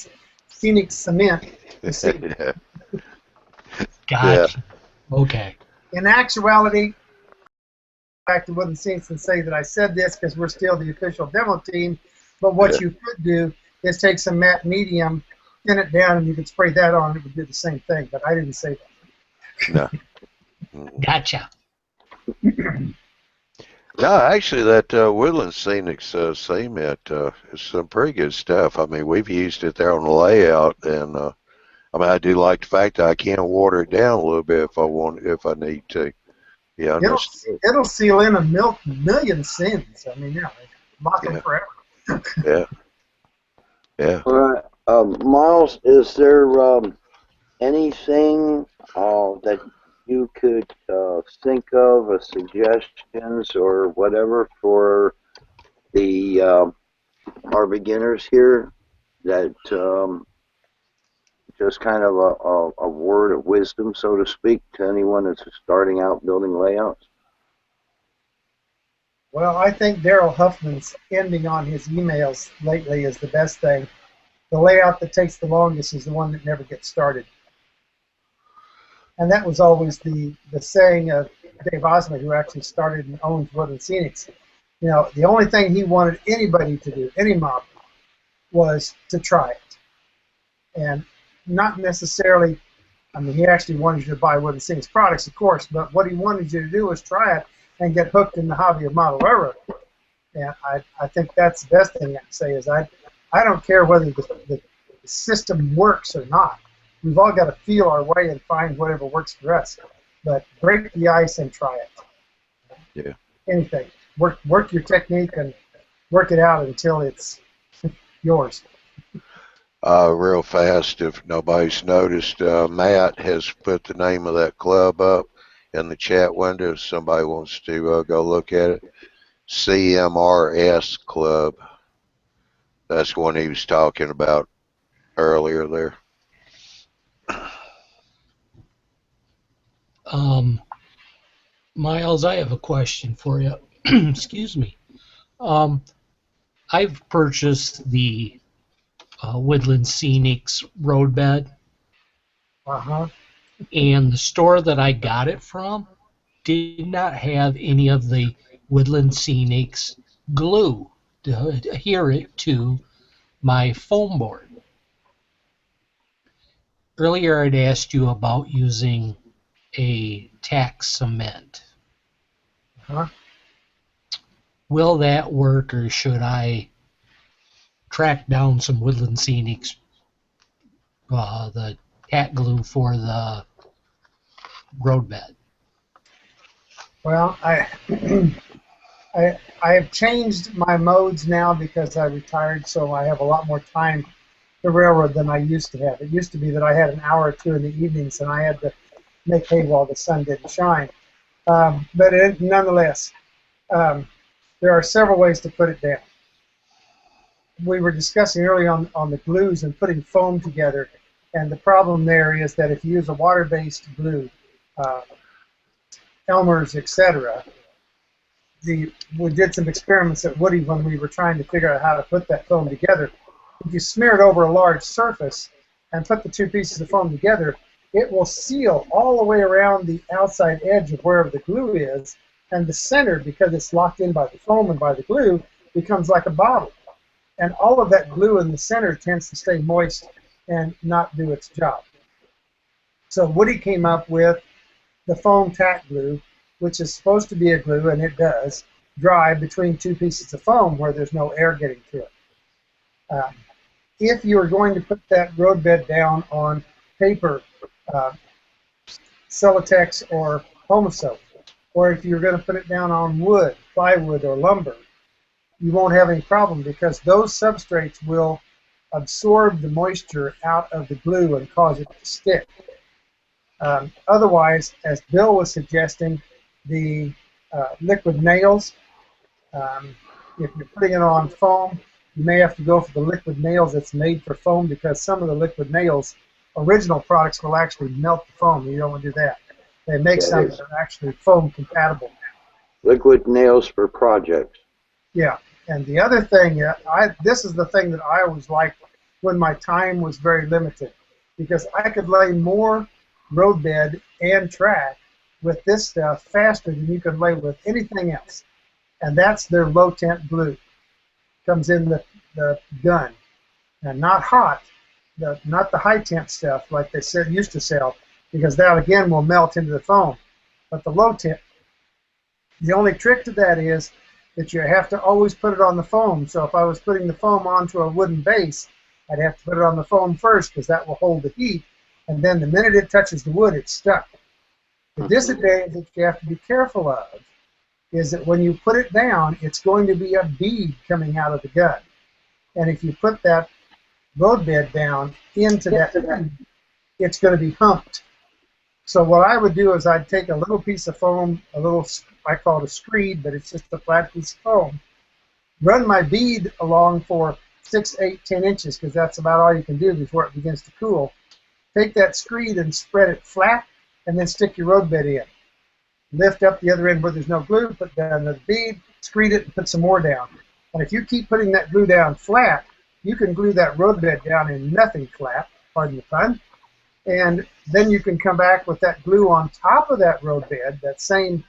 S2: cement to seal.
S5: Yeah. Yeah.
S4: Gotcha. Okay.
S2: In actuality, back to Woodland Scenics and say that I said this because we're still the official demo team, but what you could do is take some matte medium, thin it down, and you could spray that on, and it would do the same thing, but I didn't say that.
S5: No. Mm.
S4: Gotcha.
S5: No, actually, that Woodland Scenics cement is some pretty good stuff. I mean, we've used it there on the layout, and I mean, I do like the fact that I can water it down a little bit if I need to. Yeah,
S2: It'll seal in a million sins. I mean, lock them forever.
S5: Yeah. Yeah.
S1: All right. Miles, is there anything that you could think of, suggestions or whatever for the our beginners here that just kind of a word of wisdom, so to speak, to anyone that's starting out building layouts?
S2: Well, I think Daryl Huffman's ending on his emails lately is the best thing. The layout that takes the longest is the one that never gets started. And that was always the saying of Dave Osmond, who actually started and owns Woodland Scenics. You know, the only thing he wanted anybody to do, any mob, was to try it. And not necessarily, I mean, he actually wanted you to buy Woodland Scenics products, of course, but what he wanted you to do was try it and get hooked in the hobby of model railroad. And I think that's the best thing I can say is I don't care whether the system works or not. We've all got to feel our way and find whatever works for us. But break the ice and try it.
S5: Yeah.
S2: Anything. Work your technique and work it out until it's yours.
S5: Real fast, if nobody's noticed, Matt has put the name of that club up in the chat window if somebody wants to go look at it. CMRS Club. That's the one he was talking about earlier there.
S4: Miles, I have a question for you. Excuse me. I've purchased the Woodland Scenics roadbed, and the store that I got it from did not have any of the Woodland Scenics glue to adhere it to my foam board. Earlier I'd asked you about using a tack cement. Will that work, or should I track down some Woodland Scenics, the tack glue for the roadbed?
S2: Well, I have changed my modes now because I retired, so I have a lot more time to railroad than I used to have. It used to be that I had an hour or two in the evenings, and I had to make hay while the sun didn't shine. But nonetheless, there are several ways to put it down. We were discussing early on the glues and putting foam together, and the problem there is that if you use a water-based glue, Elmer's, etc., we did some experiments at Woody when we were trying to figure out how to put that foam together. If you smear it over a large surface and put the two pieces of foam together, it will seal all the way around the outside edge of wherever the glue is, and the center, because it's locked in by the foam and by the glue, becomes like a bottle. And all of that glue in the center tends to stay moist and not do its job. So Woody came up with the foam tack glue, which is supposed to be a glue, and it does, dry between two pieces of foam where there's no air getting to it. If you're going to put that roadbed down on paper, Celotex or Homosoap, or if you're going to put it down on wood, plywood, or lumber, you won't have any problem because those substrates will absorb the moisture out of the glue and cause it to stick. Otherwise, as Bill was suggesting, the liquid nails. If you're putting it on foam, you may have to go for the liquid nails that's made for foam, because some of the liquid nails, original products, will actually melt the foam. You don't want to do that. They make some that are actually foam compatible.
S1: Liquid nails for projects.
S2: Yeah, and the other thing, this is the thing that I always liked when my time was very limited, because I could lay more roadbed and track with this stuff faster than you can lay with anything else. And that's their low temp glue. Comes in the gun, and not hot, not the high temp stuff like they used to sell, because that again will melt into the foam. But the low temp, the only trick to that is that you have to always put it on the foam. So if I was putting the foam onto a wooden base, I'd have to put it on the foam first, because that will hold the heat, and then the minute it touches the wood, it's stuck. The disadvantage that you have to be careful of is that when you put it down, it's going to be a bead coming out of the gun. And if you put that roadbed down into that bead, it's going to be humped. So what I would do is I'd take a little piece of foam, I call it a screed, but it's just a flat piece of foam, run my bead along for 6, 8, 10 inches, because that's about all you can do before it begins to cool. Take that screed and spread it flat, and then stick your roadbed in. Lift up the other end where there's no glue, put down the bead, screed it, and put some more down. And if you keep putting that glue down flat, you can glue that roadbed down in nothing flat, pardon the pun, and then you can come back with that glue on top of that roadbed, that same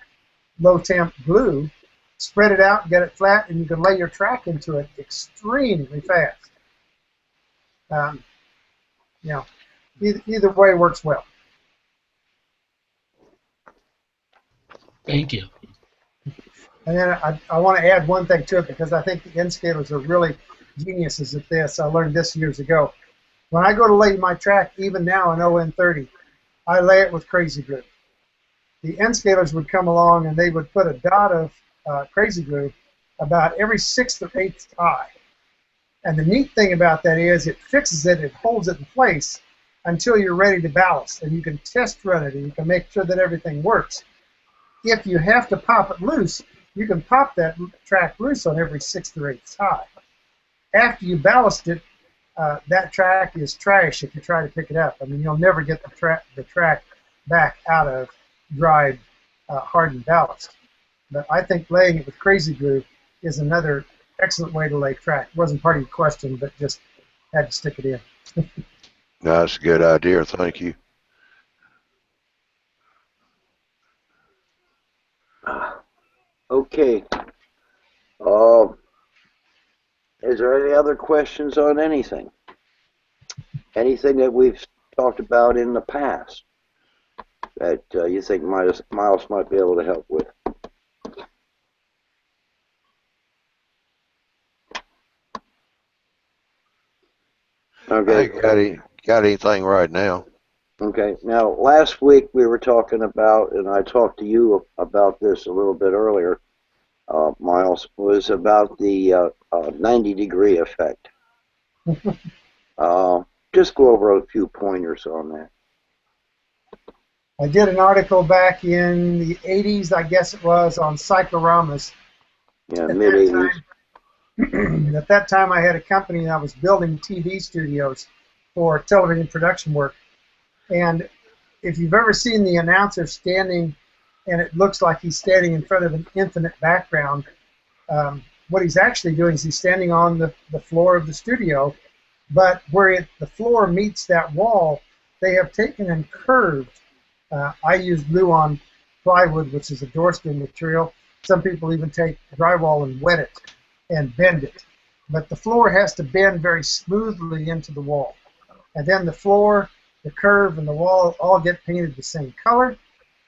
S2: low temp glue, spread it out, get it flat, and you can lay your track into it extremely fast. Either way works well.
S4: Thank you.
S2: And then I want to add one thing to it, because I think the N scalers are really geniuses at this. I learned this years ago. When I go to lay my track, even now in ON30, I lay it with crazy glue. The N scalers would come along and they would put a dot of crazy glue about every 6th or 8th eye. And the neat thing about that is it fixes it, it holds it in place until you're ready to ballast. And you can test run it, and you can make sure that everything works. If you have to pop it loose, you can pop that track loose on every 6th or 8th tie. After you ballast it, that track is trash if you try to pick it up. I mean, you'll never get the track back out of dried, hardened ballast. But I think laying it with crazy glue is another excellent way to lay track. It wasn't part of your question, but just had to stick it in.
S5: No, that's a good idea. Thank you.
S1: Okay. Is there any other questions on anything? Anything that we've talked about in the past that you think Miles might be able to help with? Okay.
S5: I ain't got anything right now.
S1: Okay. Now, last week we were talking about, and I talked to you about this a little bit earlier, Miles, was about the 90-degree effect. Just go over a few pointers on that.
S2: I did an article back in the 80s, I guess it was, on cycloramas.
S1: Yeah, mid-80s.
S2: At that time, I had a company and I was building TV studios for television production work. And if you've ever seen the announcer standing and it looks like he's standing in front of an infinite background, what he's actually doing is he's standing on the floor of the studio, but where the floor meets that wall, they have taken and curved. I use glue-on plywood, which is a door skin material. Some people even take drywall and wet it and bend it. But the floor has to bend very smoothly into the wall. And then the floor, the curve, and the wall all get painted the same color,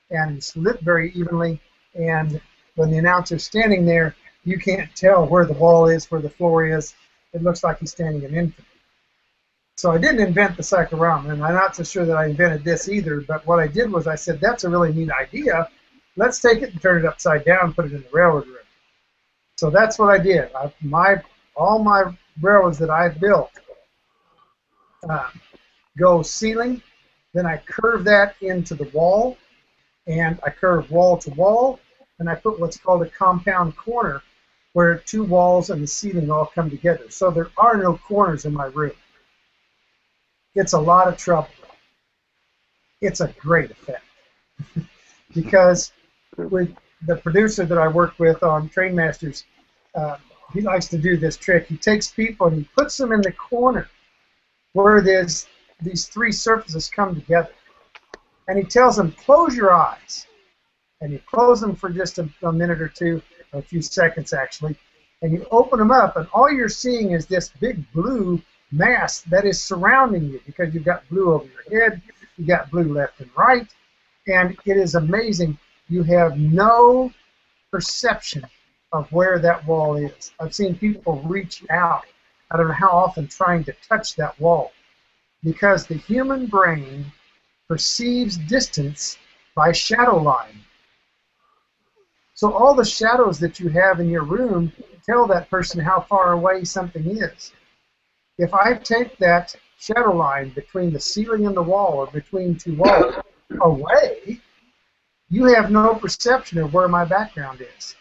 S2: and it's lit very evenly. And when the announcer's standing there, you can't tell where the wall is, where the floor is. It looks like he's standing in infinite. So I didn't invent the cyclorama, and I'm not so sure that I invented this either, but what I did was I said, that's a really neat idea. Let's take it and turn it upside down and put it in the railroad room. So that's what I did. All my railroads that I've built go ceiling, then I curve that into the wall, and I curve wall to wall, and I put what's called a compound corner, where two walls and the ceiling all come together. So there are no corners in my room. It's a lot of trouble. It's a great effect because with the producer that I work with on Train Masters, he likes to do this trick. He takes people and he puts them in the corner where there's these three surfaces come together. And he tells them, close your eyes. And you close them for just a minute or two, or a few seconds actually, and you open them up, and all you're seeing is this big blue mass that is surrounding you because you've got blue over your head, you've got blue left and right, and it is amazing. You have no perception of where that wall is. I've seen people reach out, I don't know how often, trying to touch that wall because the human brain perceives distance by shadow line. So all the shadows that you have in your room tell that person how far away something is. If I take that shadow line between the ceiling and the wall or between two walls away, you have no perception of where my background is.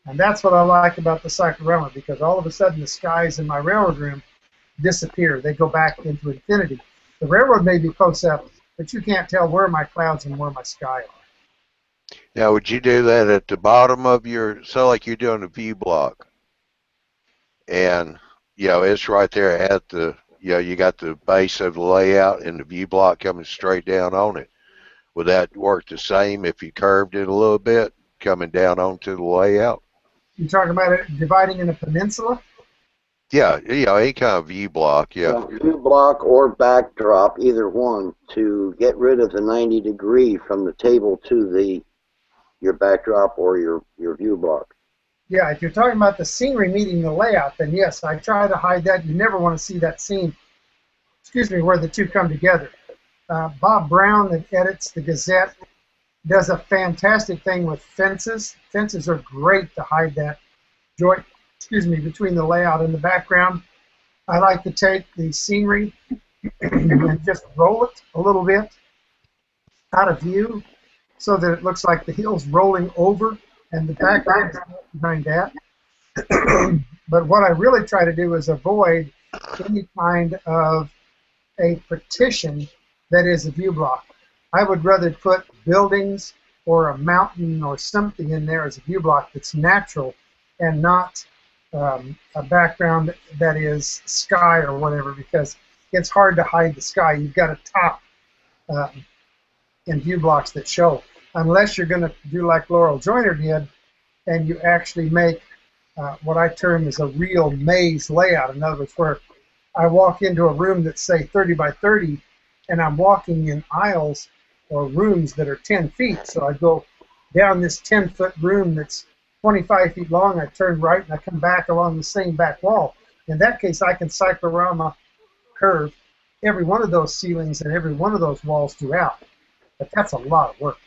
S2: And that's what I like about the cyclorama, because all of a sudden the skies in my railroad room disappear. They go back into infinity. The railroad may be close up, but you can't tell where my clouds and where my sky are.
S5: Now, would you do that at the bottom of your, so like you're doing a view block, and, you know, it's right there at the, you know, you got the base of the layout and the view block coming straight down on it. Would that work the same if you curved it a little bit, coming down onto the layout?
S2: You're talking about it dividing in a peninsula?
S5: Yeah, you know, any kind of view block, yeah.
S1: View block or backdrop, either one, to get rid of the 90-degree from the table to your backdrop or your view block.
S2: Yeah, if you're talking about the scenery meeting the layout, then yes, I try to hide that. You never want to see that scene, excuse me, where the two come together. Bob Brown, that edits the Gazette, does a fantastic thing with fences. Fences are great to hide that joint, excuse me, between the layout and the background. I like to take the scenery and just roll it a little bit out of view so that it looks like the hill's rolling over and the background is behind that. But what I really try to do is avoid any kind of a partition that is a view block. I would rather put buildings or a mountain or something in there as a view block that's natural and not a background that is sky or whatever, because it's hard to hide the sky. You've got a top in view blocks that show, unless you're going to do like Laurel Joyner did and you actually make what I term as a real maze layout. In other words, where I walk into a room that's, say, 30 by 30, and I'm walking in aisles or rooms that are 10 feet. So I go down this 10-foot room that's 25 feet long, I turn right, and I come back along the same back wall. In that case, I can cyclorama curve every one of those ceilings and every one of those walls throughout. But that's a lot of work.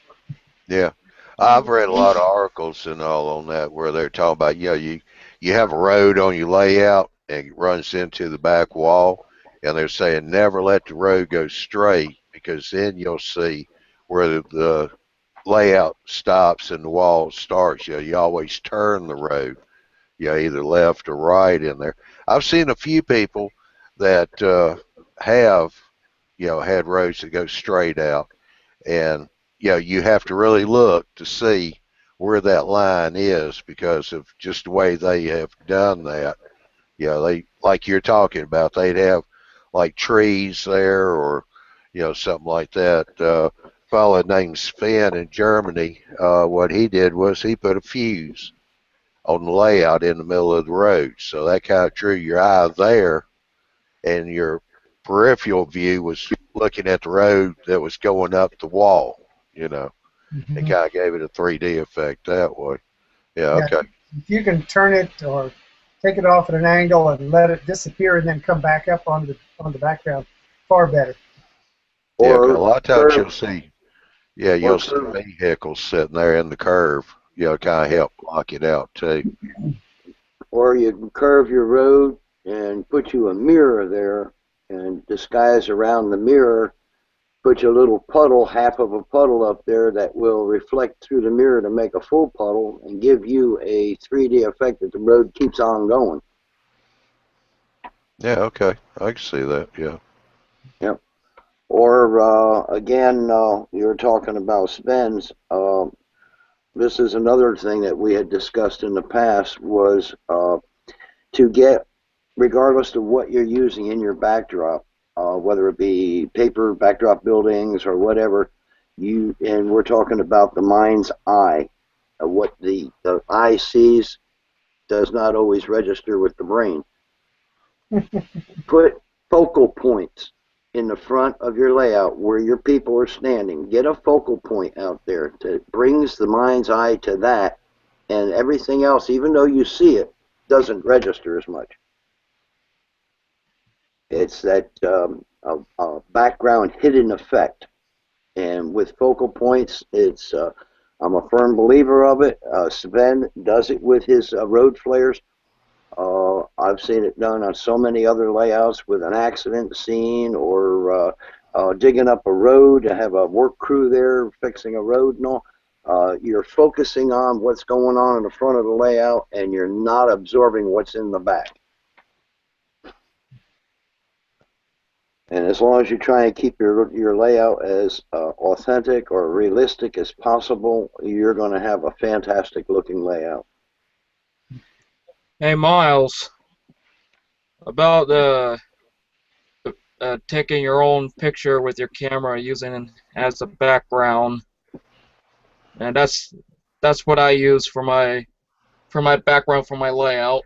S5: Yeah. I've read a lot of articles and all on that where they're talking about, you know, you have a road on your layout and it runs into the back wall, and they're saying never let the road go straight, because then you'll see where the layout stops and the wall starts. You know, you always turn the road, you know, either left or right in there. I've seen a few people that have, you know, had roads that go straight out, and you know, you have to really look to see where that line is because of just the way they have done that. You know, they, like you're talking about, they'd have like trees there or, you know, something like that. Fellow named Sven in Germany, what he did was he put a fuse on the layout in the middle of the road. So that kind of drew your eye there, and your peripheral view was looking at the road that was going up the wall, you know. It kind of gave it a 3D effect that way. Yeah, okay.
S2: If you can turn it or take it off at an angle and let it disappear and then come back up on the background, far better.
S5: Yeah, 'cause
S1: Or
S5: a lot of times
S1: curve,
S5: you'll see, yeah, you'll see vehicles sitting there in the curve, you know, kind of help block it out too.
S1: or you can curve your road and put you a mirror there and disguise around the mirror put your little puddle, half of a puddle up there that will reflect through the mirror to make a full puddle and give you a 3D effect that the road keeps on going.
S5: Yeah, okay. I can see that, yeah.
S1: Yep. Or, again, you were talking about spends. This is another thing that we had discussed in the past was to get, regardless of what you're using in your backdrop, whether it be paper backdrop buildings or whatever, and we're talking about the mind's eye. What the eye sees does not always register with the brain. Put focal points in the front of your layout where your people are standing. Get a focal point out there that brings the mind's eye to that, and everything else, even though you see it, doesn't register as much. It's that background hidden effect. And with focal points, it's I'm a firm believer of it. Sven does it with his road flares. I've seen it done on so many other layouts with an accident scene or digging up a road to have a work crew there fixing a road and all. You're focusing on what's going on in the front of the layout, and you're not absorbing what's in the back. And as long as you try and keep your layout as authentic or realistic as possible, you're going to have a fantastic looking layout.
S7: Hey, Miles, about taking your own picture with your camera using it as a background, and that's what I use for my background for my layout.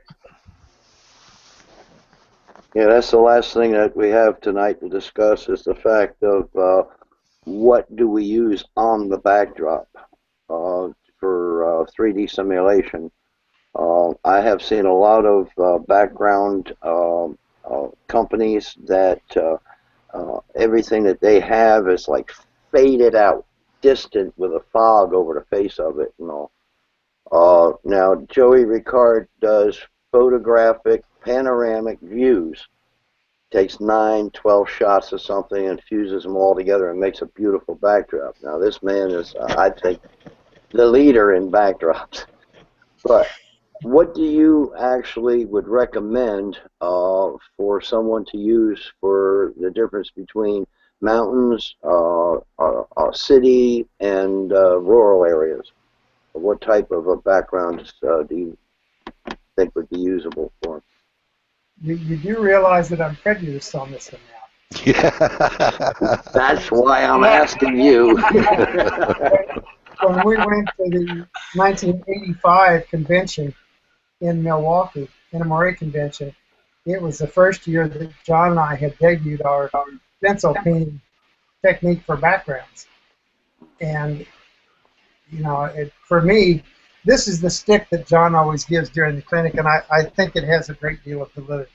S1: Yeah, that's the last thing that we have tonight to discuss is the fact of what do we use on the backdrop for 3D simulation. I have seen a lot of background companies that everything that they have is like faded out, distant with a fog over the face of it and all. Now, Joey Ricard does photographic panoramic views. Takes 9, 12 shots of something and fuses them all together and makes a beautiful backdrop. Now, this man is, I think, the leader in backdrops. But what do you actually would recommend for someone to use for the difference between mountains, city, and rural areas? What type of a background do you think would be usable for them?
S2: You do realize that I'm prejudiced on this one now.
S5: Yeah.
S1: That's why I'm asking you.
S2: When we went to the 1985 convention in Milwaukee, NMRA convention, it was the first year that John and I had debuted our stencil painting technique for backgrounds. And, you know, for me, this is the stick that John always gives during the clinic, and I think it has a great deal of validity.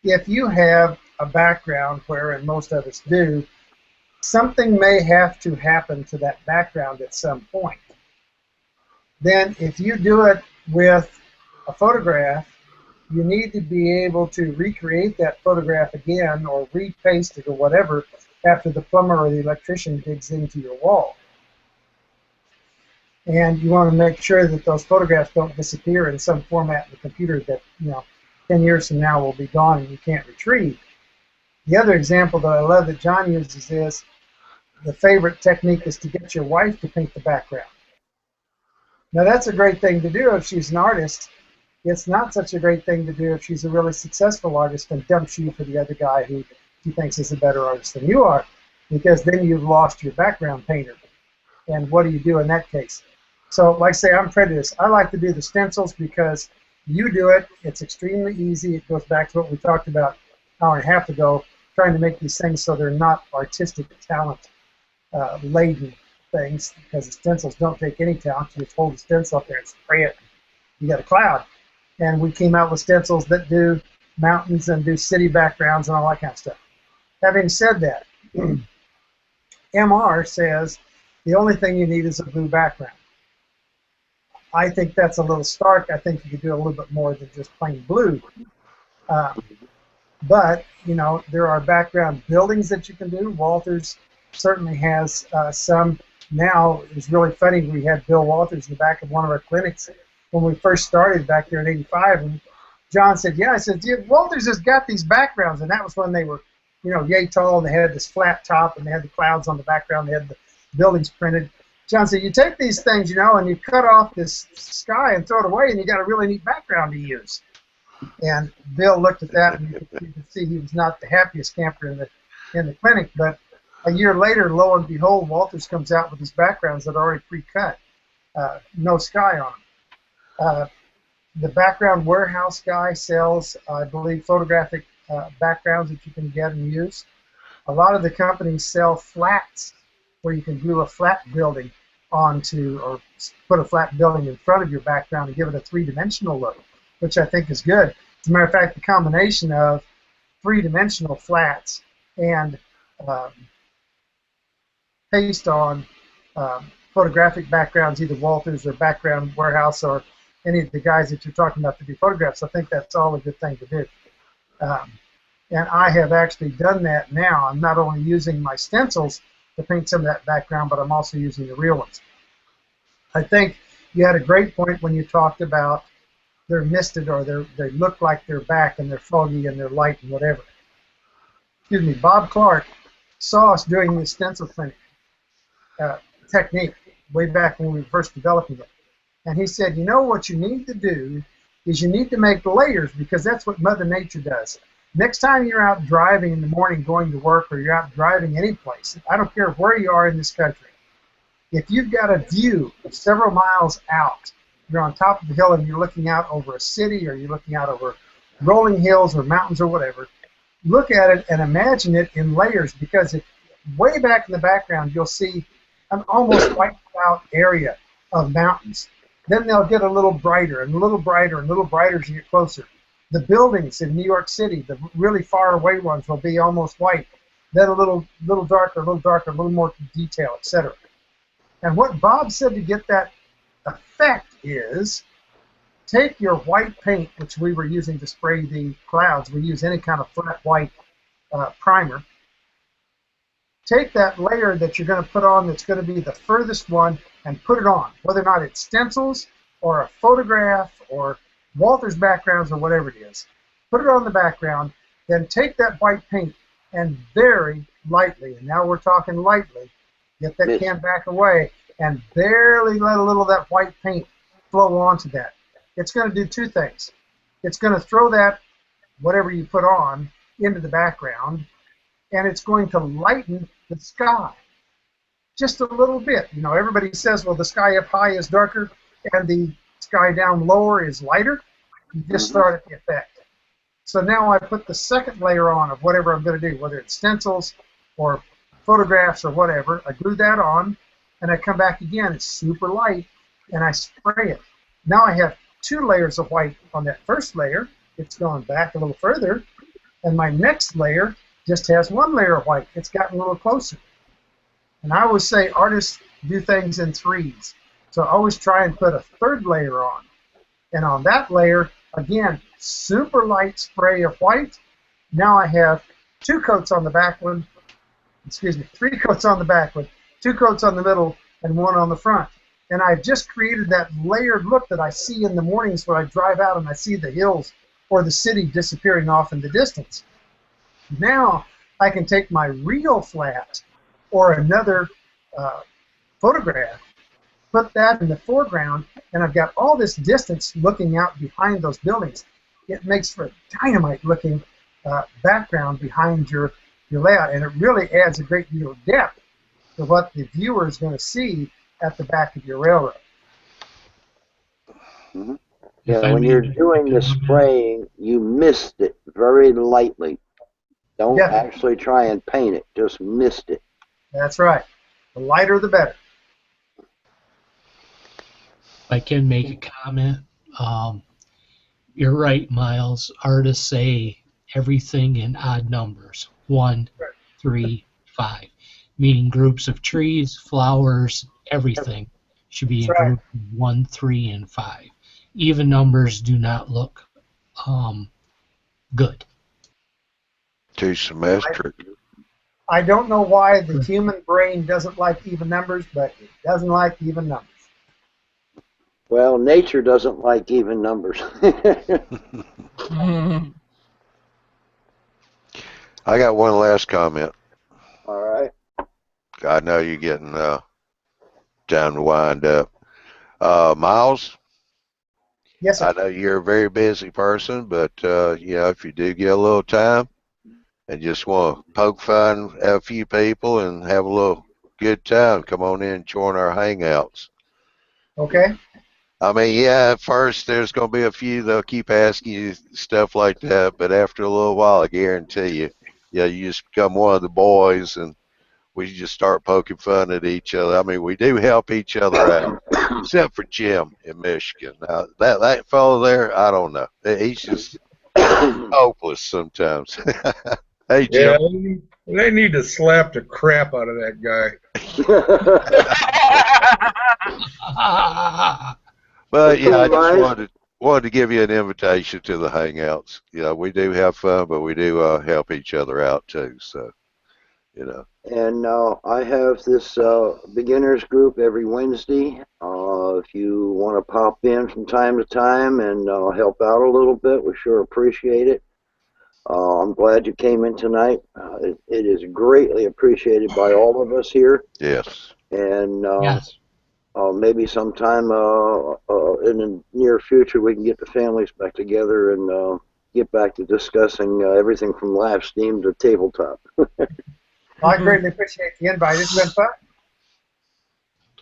S2: If you have a background where, and most of us do, something may have to happen to that background at some point. Then if you do it with a photograph, you need to be able to recreate that photograph again or repaste it or whatever after the plumber or the electrician digs into your wall. And you want to make sure that those photographs don't disappear in some format in the computer that, 10 years from now will be gone and you can't retrieve. The other example that I love that John uses is the favorite technique is to get your wife to paint the background. Now that's a great thing to do if she's an artist. It's not such a great thing to do if she's a really successful artist and dumps you for the other guy who she thinks is a better artist than you are, because then you've lost your background painter. And what do you do in that case? So, like I say, I'm prejudiced. I like to do the stencils because you do it. It's extremely easy. It goes back to what we talked about an hour and a half ago, trying to make these things so they're not artistic talent laden things, because the stencils don't take any talent. You just hold the stencil up there and spray it. You got a cloud. And we came out with stencils that do mountains and do city backgrounds and all that kind of stuff. Having said that, MR says the only thing you need is a blue background. I think that's a little stark. I think you could do a little bit more than just plain blue. But, there are background buildings that you can do. Walters certainly has some. Now, it's really funny. We had Bill Walters in the back of one of our clinics when we first started back there in '85. And John said, yeah, I said, yeah, Walters has got these backgrounds. And that was when they were, yay tall, and they had this flat top, and they had the clouds on the background. They had the buildings printed. John said, you take these things, and you cut off this sky and throw it away, and you got a really neat background to use. And Bill looked at that, and you could see he was not the happiest camper in the clinic. But a year later, lo and behold, Walters comes out with his backgrounds that are already pre-cut, no sky on them. The background warehouse guy sells, I believe, photographic backgrounds that you can get and use. A lot of the companies sell flats where you can glue a flat building onto, or put a flat building in front of your background and give it a three-dimensional look, which I think is good. As a matter of fact, the combination of three-dimensional flats and paste-on photographic backgrounds, either Walters or Background Warehouse or any of the guys that you're talking about to do photographs, I think that's all a good thing to do. And I have actually done that now. I'm not only using my stencils to paint some of that background, but I'm also using the real ones. I think you had a great point when you talked about they're misted, or they look like they're back and they're foggy and they're light and whatever. Excuse me, Bob Clark saw us doing the stencil clinic technique way back when we were first developing it. And he said, what you need to do is you need to make layers, because that's what Mother Nature does. Next time you're out driving in the morning going to work, or you're out driving any place, I don't care where you are in this country, if you've got a view of several miles out, you're on top of the hill and you're looking out over a city, or you're looking out over rolling hills or mountains or whatever, look at it and imagine it in layers, because way back in the background you'll see an almost wiped out area of mountains. Then they'll get a little brighter and a little brighter and a little brighter as you get closer. The buildings in New York City, the really far away ones, will be almost white. Then a little darker, a little more detail, etc. And what Bob said to get that effect is take your white paint, which we were using to spray the clouds. We use any kind of flat white primer. Take that layer that you're going to put on that's going to be the furthest one and put it on, whether or not it's stencils or a photograph or Walters backgrounds or whatever it is. Put it on the background, then take that white paint and very lightly, and now we're talking lightly, get that can back away and barely let a little of that white paint flow onto that. It's going to do two things. It's going to throw that, whatever you put on, into the background, and it's going to lighten the sky just a little bit. Everybody says, well, the sky up high is darker and the sky down lower is lighter. You just started the effect. So now I put the second layer on of whatever I'm going to do, whether it's stencils or photographs or whatever. I glue that on, and I come back again. It's super light, and I spray it. Now I have two layers of white on that first layer. It's gone back a little further, and my next layer just has one layer of white. It's gotten a little closer. And I always say artists do things in threes. So I always try and put a third layer on. And on that layer, again, super light spray of white. Now I have two coats on the back one, three coats on the back one, two coats on the middle, and one on the front. And I've just created that layered look that I see in the mornings when I drive out and I see the hills or the city disappearing off in the distance. Now I can take my real flat or another photograph, put that in the foreground, and I've got all this distance looking out behind those buildings. It makes for a dynamite-looking background behind your layout, and it really adds a great deal of depth to what the viewer is going to see at the back of your railroad.
S1: Mm-hmm. Yeah, when you're doing the spraying, you mist it very lightly. Don't actually try and paint it, just mist it.
S2: That's right. The lighter, the better.
S4: If I can make a comment, you're right, Miles. Artists say everything in odd numbers. 1, 3, 5. Meaning groups of trees, flowers, everything should be in groups of 1, 3, and 5. Even numbers do not look good.
S5: Too symmetric.
S2: I don't know why the human brain doesn't like even numbers, but it doesn't like even numbers.
S1: Well, nature doesn't like even numbers.
S5: I got one last comment.
S1: All right.
S5: I know you're getting time to wind up. Miles,
S2: Yes,
S5: I
S2: sir.
S5: know you're a very busy person, but if you do get a little time and just want to poke fun at a few people and have a little good time, come on in and join our hangouts.
S2: Okay.
S5: I mean, yeah, at first there's going to be a few that'll keep asking you stuff like that, but after a little while, I guarantee you, you just become one of the boys, and we just start poking fun at each other. I mean, we do help each other out, except for Jim in Michigan. Now, that fellow there, I don't know. He's just hopeless sometimes. Hey,
S8: Yeah,
S5: Jim.
S8: they need to slap the crap out of that guy.
S5: But yeah, I just
S1: Right.
S5: wanted to give you an invitation to the hangouts. We do have fun, but we do help each other out too. So,
S1: And I have this beginners group every Wednesday. If you want to pop in from time to time and help out a little bit, we sure appreciate it. I'm glad you came in tonight. It is greatly appreciated by all of us here.
S5: yes.
S1: And
S4: Yes.
S1: maybe sometime in the near future we can get the families back together and get back to discussing everything from live stream to tabletop.
S2: I greatly appreciate the invite. It's been fun.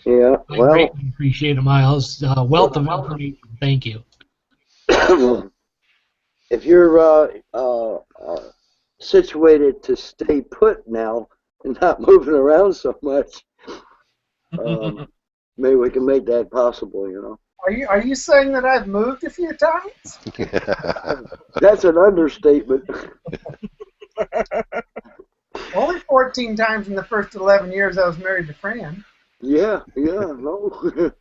S1: Yeah,
S4: I
S1: well,
S4: greatly appreciate it, Miles. Wealth of information. Thank you.
S1: if you're situated to stay put now and not moving around so much, maybe we can make that possible.
S2: Are you saying that I've moved a few times?
S1: That's an understatement.
S2: Only 14 times in the first 11 years I was married to Fran.
S1: Yeah, no.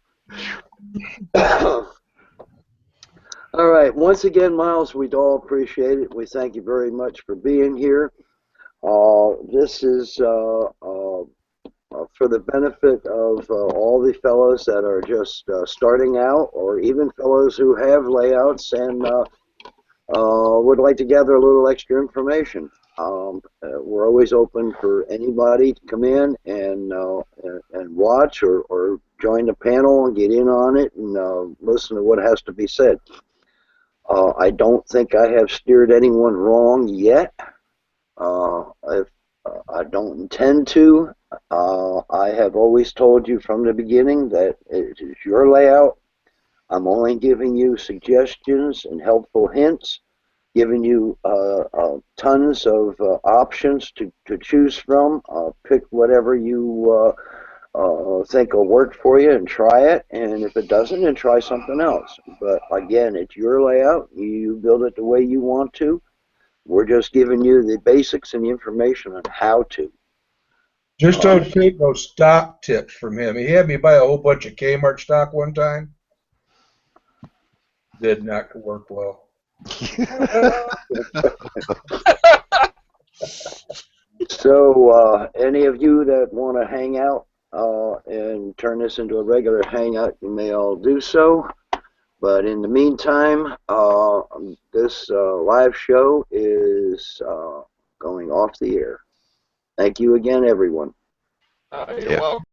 S1: All right. Once again, Miles, we all appreciate it. We thank you very much for being here. This is for the benefit of all the fellows that are just starting out, or even fellows who have layouts and would like to gather a little extra information. We're always open for anybody to come in and watch or join the panel and get in on it and listen to what has to be said. I don't think I have steered anyone wrong yet. If I don't intend to. I have always told you from the beginning that it is your layout. I'm only giving you suggestions and helpful hints, giving you tons of options to choose from. Pick whatever you think will work for you and try it. And if it doesn't, then try something else. But again, it's your layout. You build it the way you want to. We're just giving you the basics and the information on how to.
S8: Just don't take no stock tips from him. He had me buy a whole bunch of Kmart stock one time. Did not work well.
S1: So any of you that want to hang out and turn this into a regular hangout, you may all do so. But in the meantime, this live show is going off the air. Thank you again, everyone.
S7: You're welcome.